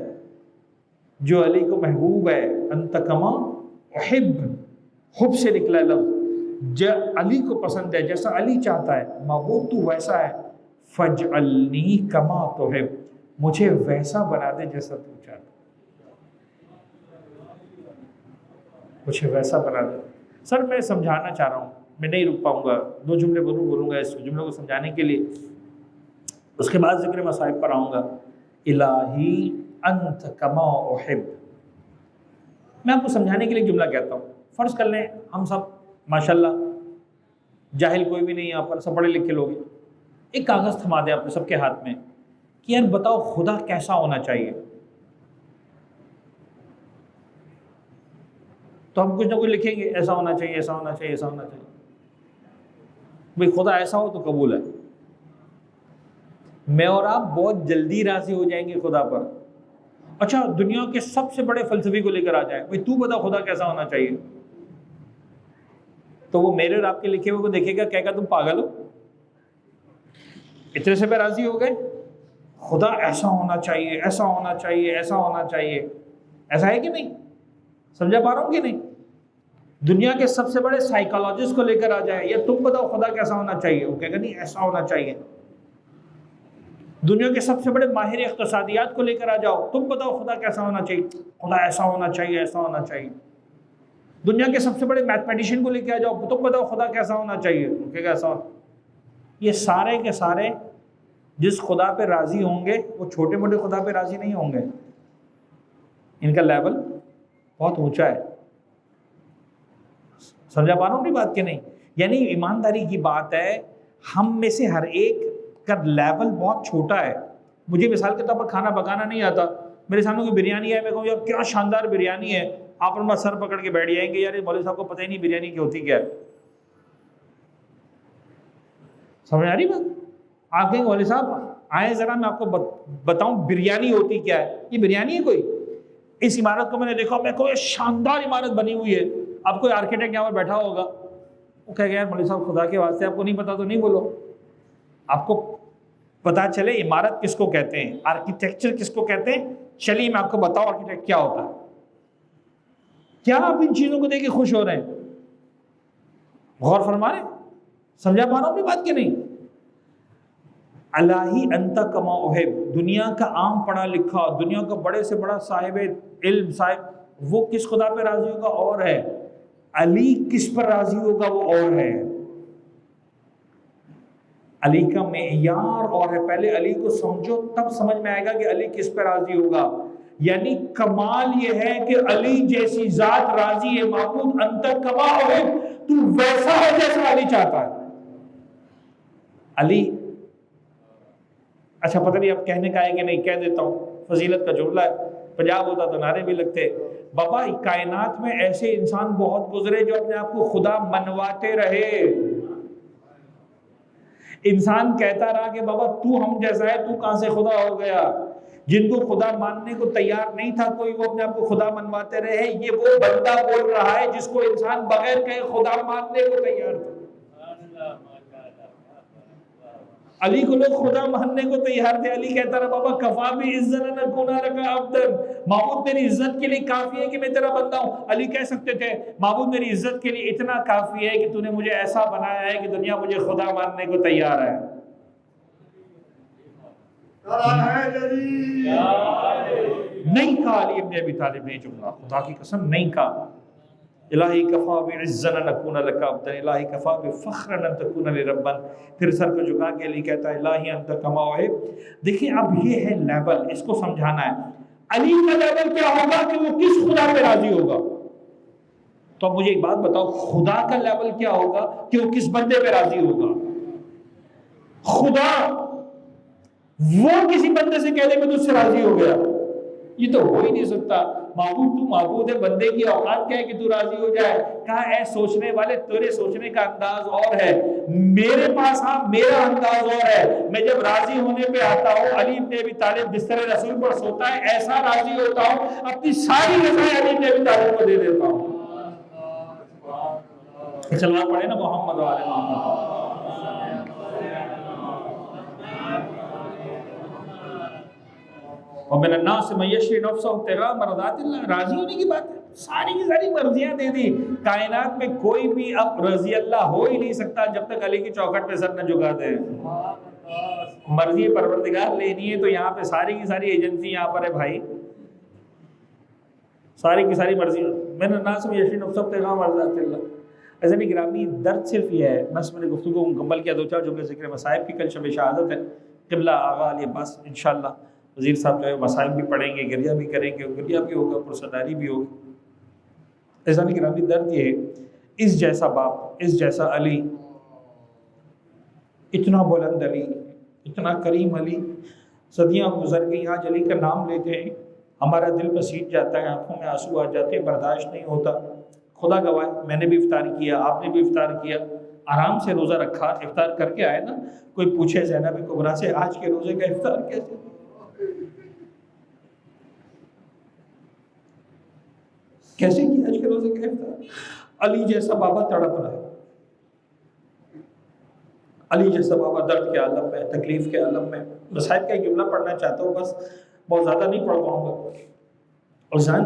Speaker 2: جو علی کو محبوب ہے، انت کما احب، حب سے نکلا لفظ، جو علی کو پسند ہے، جیسا علی چاہتا ہے، معبود تو ویسا ہے، فجعلنی کما تحب، مجھے ویسا بنا دے جیسا تو چاہتا ہے، مجھے ویسا بنا دے۔ سر میں سمجھانا چاہ رہا ہوں، میں نہیں رک پاؤں گا، 2 جملے بولوں گا اس جملے کو سمجھانے کے لیے، اس کے بعد ذکر مصائب پر آؤں گا۔ الہی انت کما احب، میں آپ کو سمجھانے کے لیے جملہ کہتا ہوں۔ فرض کر لیں ہم سب ماشاءاللہ جاہل کوئی بھی نہیں، یہاں پر سب پڑھے لکھے لوگ ہیں، ایک کاغذ تھما دیں آپ نے سب کے ہاتھ میں کہ یار بتاؤ خدا کیسا ہونا چاہیے، تو ہم کچھ نہ کچھ لکھیں گے، ایسا ہونا چاہیے، ایسا ہونا چاہیے، ایسا ہونا چاہیے۔ بھئی خدا ایسا ہو تو قبول ہے، میں اور آپ بہت جلدی راضی ہو جائیں گے خدا پر۔ اچھا دنیا کے سب سے بڑے فلسفی کو لے کر آ جائیں، بھئی تو بتا خدا کیسا ہونا چاہیے، تو وہ میرے اور آپ کے لکھے ہوئے کو دیکھے گا، کہے گا تم پاگل ہو، اتنے سے پہ راضی ہو گئے، خدا ایسا ہونا چاہیے، ایسا ہونا چاہیے، ایسا ہونا چاہیے۔ ایسا ہے کہ نہیں؟ سمجھا پا رہا ہوں کہ نہیں؟ دنیا کے سب سے بڑے سائیکالوجسٹ کو لے کر آ جائے، یا تم بتاؤ خدا کیسا ہونا چاہیے، وہ کہے گا نہیں ایسا ہونا چاہیے۔ دنیا کے سب سے بڑے ماہر اقتصادیات کو لے کر آ جاؤ، تم بتاؤ خدا کیسا ہونا چاہیے، خدا ایسا ہونا چاہیے، ایسا ہونا چاہیے۔ دنیا کے سب سے بڑے میتھمیٹیشین کو لے کے آ جاؤ، تم بتاؤ خدا کیسا ہونا چاہیے، وہ کہے گا ایسا ہونا۔ یہ سارے کے سارے جس خدا پہ راضی ہوں گے وہ چھوٹے موٹے خدا پہ راضی نہیں ہوں گے، ان کا لیول بہت اونچا ہے۔ سمجھا پا رہا ہوں اپنی بات کہ نہیں؟ یعنی ایمانداری کی بات ہے، ہم میں سے ہر ایک کا لیول بہت چھوٹا ہے۔ مجھے مثال کے طور پر کھانا پکانا نہیں آتا، میرے سامنے کوئی بریانی ہے، میں کہوں یار کیا شاندار بریانی ہے، آپ اپنا سر پکڑ کے بیٹھ جائیں گے، یار مولوی صاحب کو پتہ ہی نہیں بریانی کی ہوتی کیا ہے۔ سمجھ آ رہی بات؟ آپ کہیں مولوی صاحب آئیں ذرا میں آپ کو بتاؤں بریانی ہوتی کیا ہے، یہ بریانی ہے کوئی؟ اس عمارت کو میں نے دیکھا، میں کوئی شاندار عمارت بنی ہوئی ہے، اب کوئی آرکیٹیکٹ یہاں پر بیٹھا ہوگا، وہ کہے گا یار مولوی صاحب خدا کے واسطے آپ کو نہیں پتا تو نہیں بولو، آپ کو پتا چلے عمارت کس کو کہتے ہیں، آرکیٹیکچر کس کو کہتے ہیں، چلیے میں آپ کو بتاؤں آرکیٹیکٹ کیا ہوتا ہے۔ کیا آپ ان چیزوں کو دیکھ کے خوش ہو رہے ہیں؟ غور فرما رہے ہیں؟ سمجھا پا رہا ہوں اپنی بات کہ نہیں؟ الہی انت کما احب، دنیا کا عام پڑھا لکھا، دنیا کا بڑے سے بڑا صاحب علم صاحب، وہ کس خدا پہ راضی ہوگا اور ہے، علی کس پر راضی ہوگا وہ اور ہے۔ علی کا معیار اور ہے، پہلے علی کو سمجھو تب سمجھ میں آئے گا کہ علی کس پہ راضی ہوگا۔ یعنی کمال یہ ہے کہ علی جیسی ذات راضی ہے، معبود انت کما احب، تو ویسا ہے جیسا علی چاہتا ہے۔ علی اچھا پتہ نہیں اب کہنے کا ہے کہ نہیں، کہہ دیتا ہوں، فضیلت کا جملہ ہے، پنجاب ہوتا تو نعرے بھی لگتے۔ بابا کائنات میں ایسے انسان بہت گزرے جو اپنے آپ کو خدا منواتے رہے۔ انسان کہتا رہا کہ بابا تو ہم جیسا ہے، تو کہاں سے خدا ہو گیا؟ جن کو خدا ماننے کو تیار نہیں تھا کوئی، وہ اپنے آپ کو خدا منواتے رہے. یہ وہ بندہ بول رہا ہے جس کو انسان بغیر کہے خدا ماننے کو تیار تھا. علی کو لوگ خدا ماننے کو تیار تھے. علی کہتا رہا بابا کفا بھی عزت ان اکون لک عبدا، معبود میری عزت کے لیے کافی ہے کہ میں تیرا بندہ ہوں. علی کہہ سکتے تھے معبود میری عزت کے لیے اتنا کافی ہے کہ تو نے مجھے ایسا بنایا ہے کہ دنیا مجھے خدا ماننے کو تیار ہے. نہیں کہا علی ابن ابی طالب نے جملہ، خدا کی قسم نہیں کہا. الہی کفا بعزا ان اکون لک عبدا، الہی کفا بفخرا ان تکون لی ربا. پھر سر کو جھکا کے علی کہتا ہے الہی انت کما احب. دیکھیں اب یہ ہے لیول، اس کو سمجھانا ہے. علی کا لیول کیا ہوگا کہ وہ کس خدا پہ راضی ہوگا. تو اب مجھے ایک بات بتاؤ، خدا کا لیول کیا ہوگا کہ وہ کس بندے پہ راضی ہوگا. خدا وہ کسی بندے سے کہہ دے میں تجھ سے راضی ہو گیا، یہ تو ہو ہی نہیں سکتا. معبود تو معبود ہے، بندے کی اوقات کیا ہے کہ تو راضی ہو جائے. کہا اے سوچنے والے تیرے سوچنے کا انداز اور ہے، میرے پاس ہاں میرا انداز اور ہے. میں جب راضی ہونے پہ آتا ہوں، علی ابن ابی طالب بستر رسول پر سوتا ہے، ایسا راضی ہوتا ہوں اپنی ساری رضائیں علی ابن ابی طالب کو دے دیتا ہوں. سلوات پڑھے نا محمد و آل محمد. ومن الناس من یشری نفسہ ابتغاء مرضات اللہ. راضی ہونے کی بات ہے، ساری کی ساری مرضیاں دے دی. کائنات میں کوئی بھی اب رضی اللہ ہو ہی نہیں سکتا جب تک علی کی چوکھٹ پہ سر نہ جھکا دے. مرضی پروردگار لینی ہے تو یہاں پہ ساری کی ساری ایجنسی یہاں پر ہے بھائی، ساری کی ساری مرضی. من الناس من یشری نفسہ ابتغاء مرضات اللہ. ایسا نہیں گرامی، درد صرف یہ ہے، بس میں نے گفتگو کو مکمل کیا. دو چار جملے ذکر مصائب کی، کل شب شہادت ہے. قبلہ آغا علی عباس انشاءاللہ وزیر صاحب جو ہے مصائب بھی پڑھیں گے، گریہ بھی کریں گے، گریہ بھی ہوگا، پرسداری بھی ہوگی. ایسا نہیں گرامی، درد یہ ہے اس جیسا باپ، اس جیسا علی، اتنا بلند علی، اتنا کریم علی، صدیاں گزر گئی، آج علی کا نام لیتے ہیں ہمارا دل پسیج جاتا ہے، آنکھوں میں آنسو آ جاتے ہیں، برداشت نہیں ہوتا. خدا گواہ میں نے بھی افطار کیا، آپ نے بھی افطار کیا، آرام سے روزہ رکھا، افطار کر کے آئے نا. کوئی پوچھے زینب کبریٰ سے آج کے روزے کا افطار کیسے، کیسے کیا آج کے روزے کا افطار. علی جیسا بابا تڑپ رہا ہے، علی جیسا بابا درد کے عالم میں، تکلیف کے عالم میں. مصائب کا ایک جملہ پڑھنا چاہتا ہوں، بس بہت زیادہ نہیں پڑھ پاؤں گا. حسین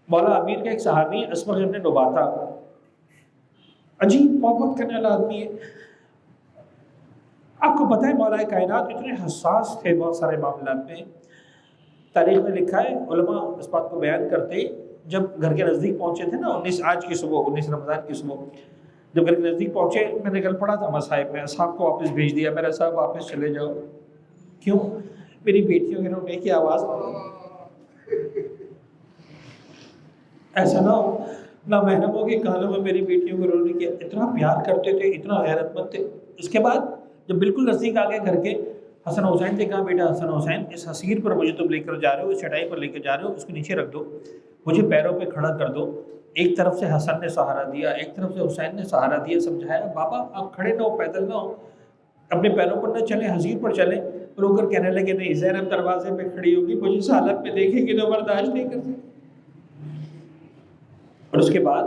Speaker 2: مولا امیر کا ایک صحابی اسبغ ابن نباتہ، عجیب محبت کرنے والا آدمی ہے. آپ کو پتہ ہے مولا کائنات اتنے حساس تھے بہت سارے معاملات میں. تاریخ میں لکھا ہے، علماء اس بات کو بیان کرتے، جب گھر کے نزدیک پہنچے تھے نا 19 رمضان کی صبح، جب گھر کے نزدیک پہنچے، میں نے کل پڑھا تھا مصائب میں، صاحب کو واپس بھیج دیا. میرا صاحب واپس چلے جاؤ. کیوں؟ میری بیٹیوں کے رونے کی آواز. ایسا نہ ہو نہ محرموں کے کانوں میں میری بیٹیوں کو رونے کی. اتنا پیار کرتے تھے، اتنا غیرت مند تھے. اس کے بعد جب بالکل نزدیک آ گئے گھر کے، حسن حسین سے کہا بیٹا حسن حسین اس حصیر پر مجھے تم لے کر جا رہے ہو، اس چٹائی پر لے کے جا رہے ہو، اس کو نیچے رکھ دو، مجھے پیروں پہ کھڑا کر دو. ایک طرف سے حسن نے سہارا دیا، ایک طرف سے حسین نے سہارا دیا. سمجھایا بابا آپ کھڑے نہ ہو، پیدل نہ ہو، اپنے پیروں پر نہ چلیں، حصیر پر چلیں. رو کر کہنے لگے نہیں، زینب دروازے پہ کھڑی ہوگی، مجھے اس حالت میں دیکھے گی تو برداشت نہیں کر سکتی. اور اس کے بعد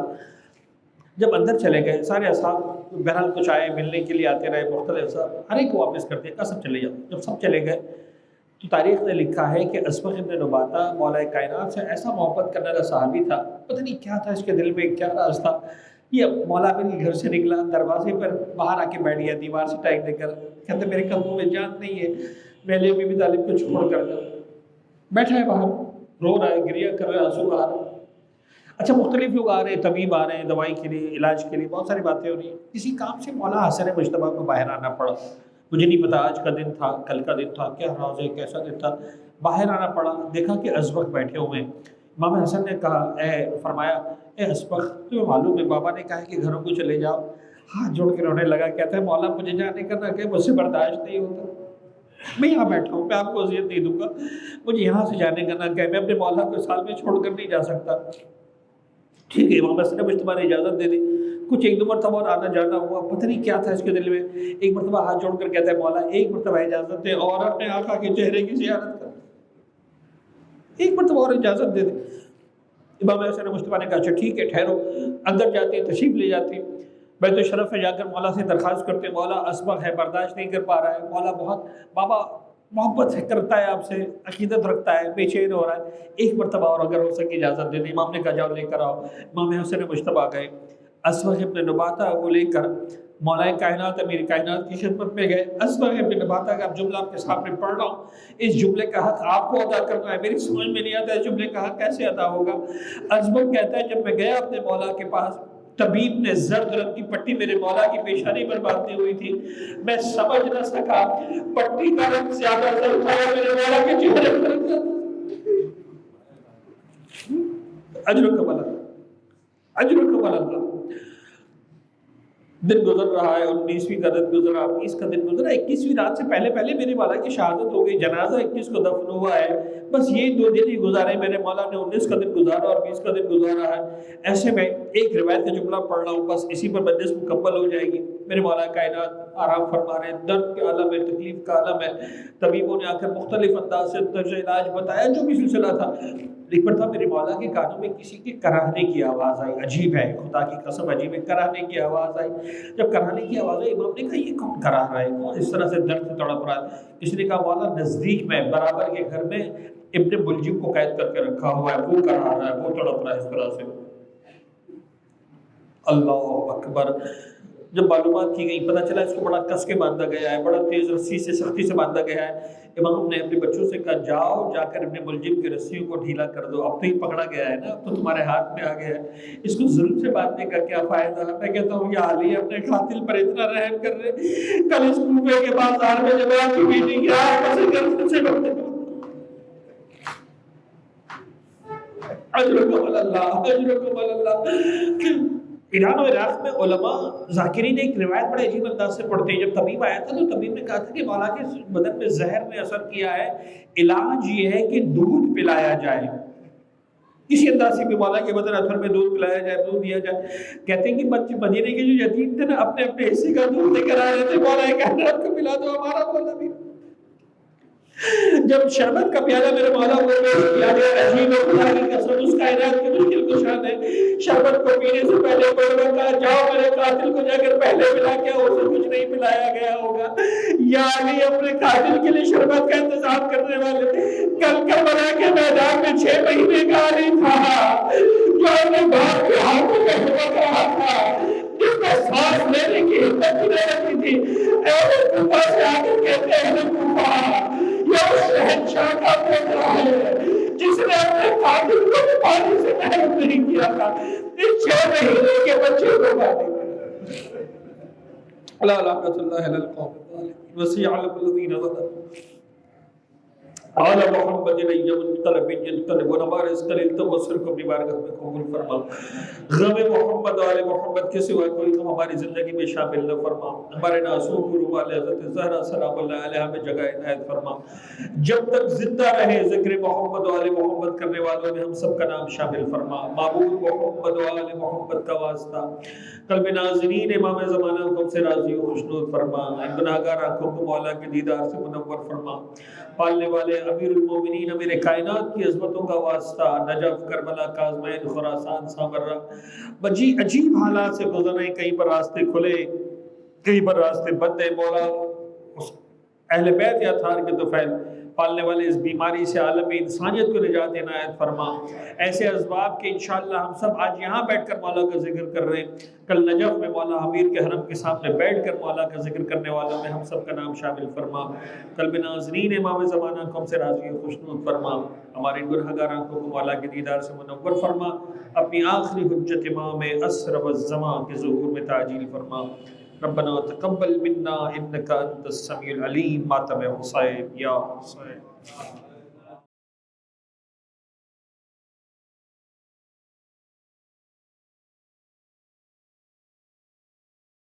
Speaker 2: جب اندر چلے گئے سارے اصحاب، بہرحال کچھ آئے ملنے کے لیے آتے رہے، مختلف صاحب ہر ایک کو واپس کرتے، کہا سب چلے جاؤ. جب سب چلے گئے تو تاریخ نے لکھا ہے کہ اسبغ ابن نباتہ مولا کائنات سے ایسا محبت کرنے والا صحابی تھا، پتہ نہیں کیا تھا اس کے دل میں، کیا راز تھا. یہ مولا کے گھر سے نکلا، دروازے پر باہر آ کے بیٹھ گیا، دیوار سے ٹائٹ دے کر، کہتے میرے قدموں میں جان نہیں ہے، میں نے ابھی طالب کو چھوڑ کر جاؤں. بیٹھا ہے باہر، رو رہا ہے، گریہ کر رہا ہے، آنسو آ رہا ہے. اچھا مختلف لوگ آ رہے ہیں، طبیب آ رہے ہیں دوائی کے لیے، علاج کے لیے، بہت ساری باتیں ہو رہی ہیں. کسی کام سے مولا حسن مجتبیٰ کو باہر آنا پڑا. مجھے نہیں پتا آج کا دن تھا، کل کا دن تھا، کیا راز ہے، کیسا دن تھا. باہر آنا پڑا، دیکھا کہ اسبغ بیٹھے ہوئے ہیں. امام حسن نے کہا فرمایا اے اسبغ تمہیں معلوم ہے بابا نے کہا ہے کہ گھروں کو چلے جاؤ. ہاتھ جوڑ کے رونے لگا، کہتا ہے مولا مجھے جانے کا نہ کہ مجھ سے برداشت نہیں ہوتا، میں یہاں بیٹھا ہوں، میں آپ کو اذیت نہیں دوں گا، مجھے یہاں سے جانے کا نہ کہ میں اپنے مولا کو سال میں چھوڑ کر نہیں جا سکتا. ٹھیک ہے امام حسن مجتبیٰ نے اجازت دے دی. کچھ ایک دو مرتبہ اور آنا جانا ہوا، پتہ نہیں کیا تھا اس کے دل میں. ایک مرتبہ ہاتھ جوڑ کر کہتا ہے مولا ایک مرتبہ اجازت دے اور اپنے آقا کے چہرے کی زیارت کر. ایک مرتبہ اور اجازت دے دیں۔ امام حسن مصطفیٰ نے کہا اچھا ٹھیک ہے ٹھہرو، اندر جاتے ہیں، تشریف لے جاتے ہیں، بیت الشرف میں جا کر مولا سے درخواست کرتے ہیں، مولا اسبق ہے، برداشت نہیں کر پا رہا ہے، مولا بہت بابا محبت کرتا ہے آپ سے، عقیدت رکھتا ہے، بے چین ہو رہا ہے، ایک مرتبہ اور اگر ہو سکے اجازت دے دیں۔ امام نے کہا جاؤ لے کر آؤ۔ امام حسن مصطفیٰ گئے، اسبق ابن نباتہ وہ لے کر مولا کائنات امیر کائنات کی خدمت میں گئے۔ اسبق ابن نباتہ کا جملہ آپ کے سامنے پڑھ رہا ہوں، اس جملے کا حق آپ کو ادا کرنا ہے، میری سمجھ میں نہیں آتا اس جملے کا حق کیسے ادا ہوگا۔ اسبق کہتا ہے جب میں گیا اپنے مولا کے پاس، طبیب نے زرد رنگ کی پٹی میرے مولا کی پیشانی پر باندھی ہوئی تھی، میں سمجھ نہ سکا پٹی کا رنگ زیادہ زرد تھا یا میرے مولا کے چہرے پر رنگ تھا۔ اجرکم اللہ، اجرکم اللہ۔ دن گزر رہا ہے، 19ویں کا دن گزرا، 20 کا دن گزرا، 21ویں رات سے پہلے پہلے میرے مولا کی شہادت ہو گئی، جنازہ 21 کو دفن ہوا ہے، بس یہ 2 دن ہی گزارے، میرے مولا نے 19 کا دن گزارا اور 20 کا دن گزارا ہے۔ ایسے میں ایک روایت کا جملہ پڑھ رہا ہوں، بس اسی پر مجلس مکمل ہو جائے گی۔ میرے مولا کائنات آرام فرما رہے ہیں، درد کے عالم ہے، تکلیف کا عالم ہے، طبیبوں نے آ کر مختلف انداز سے طرز علاج بتایا، جو بھی سلسلہ تھا، ایک مرتبہ میرے مولا کے کانوں میں کسی کے کراہنے کی آواز آئی، عجیب ہے، خدا کی قسم عجیب ہے، کراہنے کی آواز آئی۔ جب کراہنے کی آواز آئی، امام نے کہا یہ کون کراہ رہا ہے، کون اس طرح سے درد سے تڑپ رہا ہے؟ کسی نے کہا مولا نزدیک میں برابر کے گھر میں ابن ملجم کو قید کر کے رکھا ہوا ہے، وہ کراہ رہا ہے، وہ تڑپ رہا ہے اس طرح سے۔ اللہ اکبر۔ جب معلومات کی گئی، پتہ چلا اس کو بڑا کس کے باندھا گیا ہے، بڑا تیز رسی سے سختی سے باندھا گیا ہے۔ امام نے اپنے بچوں سے کہا جاؤ جا کر ابن ملجم کی رسیوں کو ڈھیلا کر دو، اب تو یہ پکڑا گیا ہے نا، اب تو تمہارے ہاتھ میں آ گیا ہے، اس کو ظلم سے باندھنے کا کیا فائدہ؟ میں کہتا ہوں یا علی اپنے قاتل پر اتنا رحم کر رہے، کل اس کوفے کے بازار میں جب آپ کی بیٹی کی آنکھ سے گردن سے بندے، اجرکم اللہ، اجرکم اللہ۔ ایران و عراق میں علماء ذاکرین ایک روایت بڑے عجیب انداز سے پڑھتے ہیں۔ جب طبیب آیا تھا تو طبیب نے کہا تھا کہ مولا کے بدن میں زہر نے اثر کیا ہے، علاج یہ ہے کہ دودھ پلایا جائے، کسی انداز سے بھی مولا کے بدن اثر میں دودھ پلایا جائے، دودھ دیا جائے۔ کہتے ہیں کہ بچے مدینے کے جو یتیم تھے نا، اپنے اپنے حصے کا دودھ لے کر آ رہے تھے، مولا کائنات کو پلا دو ہمارا مولا بھی۔ جب شربت کا پیالہ میرے مولا کو پیش کیا گیا، عجیب و خدا کی قسم اس کائنات کے مشکل کشا نے شربت کو پینے سے پہلے بڑھوا کہا جاؤ میرے قاتل کو جا کر پہلے پلا کے اسے کچھ نہیں پلایا گیا ہوگا۔ یا علی اپنے قاتل کے لیے شربت کا انتظام کرنے والے، کل کربلا کے میدان میں 6 مہینے کا علی تھا جو اپنے باپ کے ہاتھوں میں ہمت رہا تھا، جس میں سانس لینے کی ہمت بھی نہیں رکھی تھی۔ اہل کوفہ سے آ کر کہتے ہیں اہل کوفہ یہ شہنشاہ کا پوترا ہے جس نے اپنے قاتل کو پانی سے محروم نہیں کیا تھا، اس 6 مہینے کے بچے کو پانی پلایا۔ لا لعنت اللہ علی القوم الظالمین وسيعلم الذين ظلموا قال محمد ينقلب ينقلب ونبار اسقلیل تبصر کو اپنی بارگاہ میں قبول فرما۔ غم محمد و آل محمد کے سوا کوئی تو ہماری زندگی میں شامل نہ فرما، ہمارے ناسوں کو روح حضرت زہرا سلام اللہ علیہ میں جگہ عنایت فرما۔ جب تک زندہ رہے ذکر محمد و آل محمد کرنے والوں میں ہم سب کا نام شامل فرما۔ معبود محمد و آل محمد کا واسطہ قلب ناظرین امام زمانہ کو سے راضی و خوشنود فرما، ان گناہگار آنکھوں کو مولا کے دیدار سے منور فرما۔ پالنے والے امیر المومنین امیر کائنات کی عظمتوں کا واسطہ نجف کربلا کاظمین خراسان سامرہ بجی عجیب حالات سے گزرے، کہیں پر راستے کھلے کہیں پر راستے بند ہیں، مولا اہل بیت یا تھار کے طفیل پالنے والے اس بیماری سے عالم انسانیت کو نجات عنایت فرما۔ ایسے اسباب کے انشاءاللہ ہم سب آج یہاں بیٹھ کر مولا کا ذکر کر رہے ہیں، کل نجف میں مولا امیر کے حرم کے سامنے بیٹھ کر مولا کا ذکر کرنے والوں میں ہم سب کا نام شامل فرما۔ قلب ناظرین امام زمانہ کو ہم سے راضی و خوشنود فرما، ہمارے گنہگار آنکھوں کو مولا کے دیدار سے منور فرما، اپنی آخری حجت امام اسر والزمان کے ظہور میں تعجیل فرما۔ ربنا تقبل منا انك انت السميع العليم ماتم حسین یا حسین۔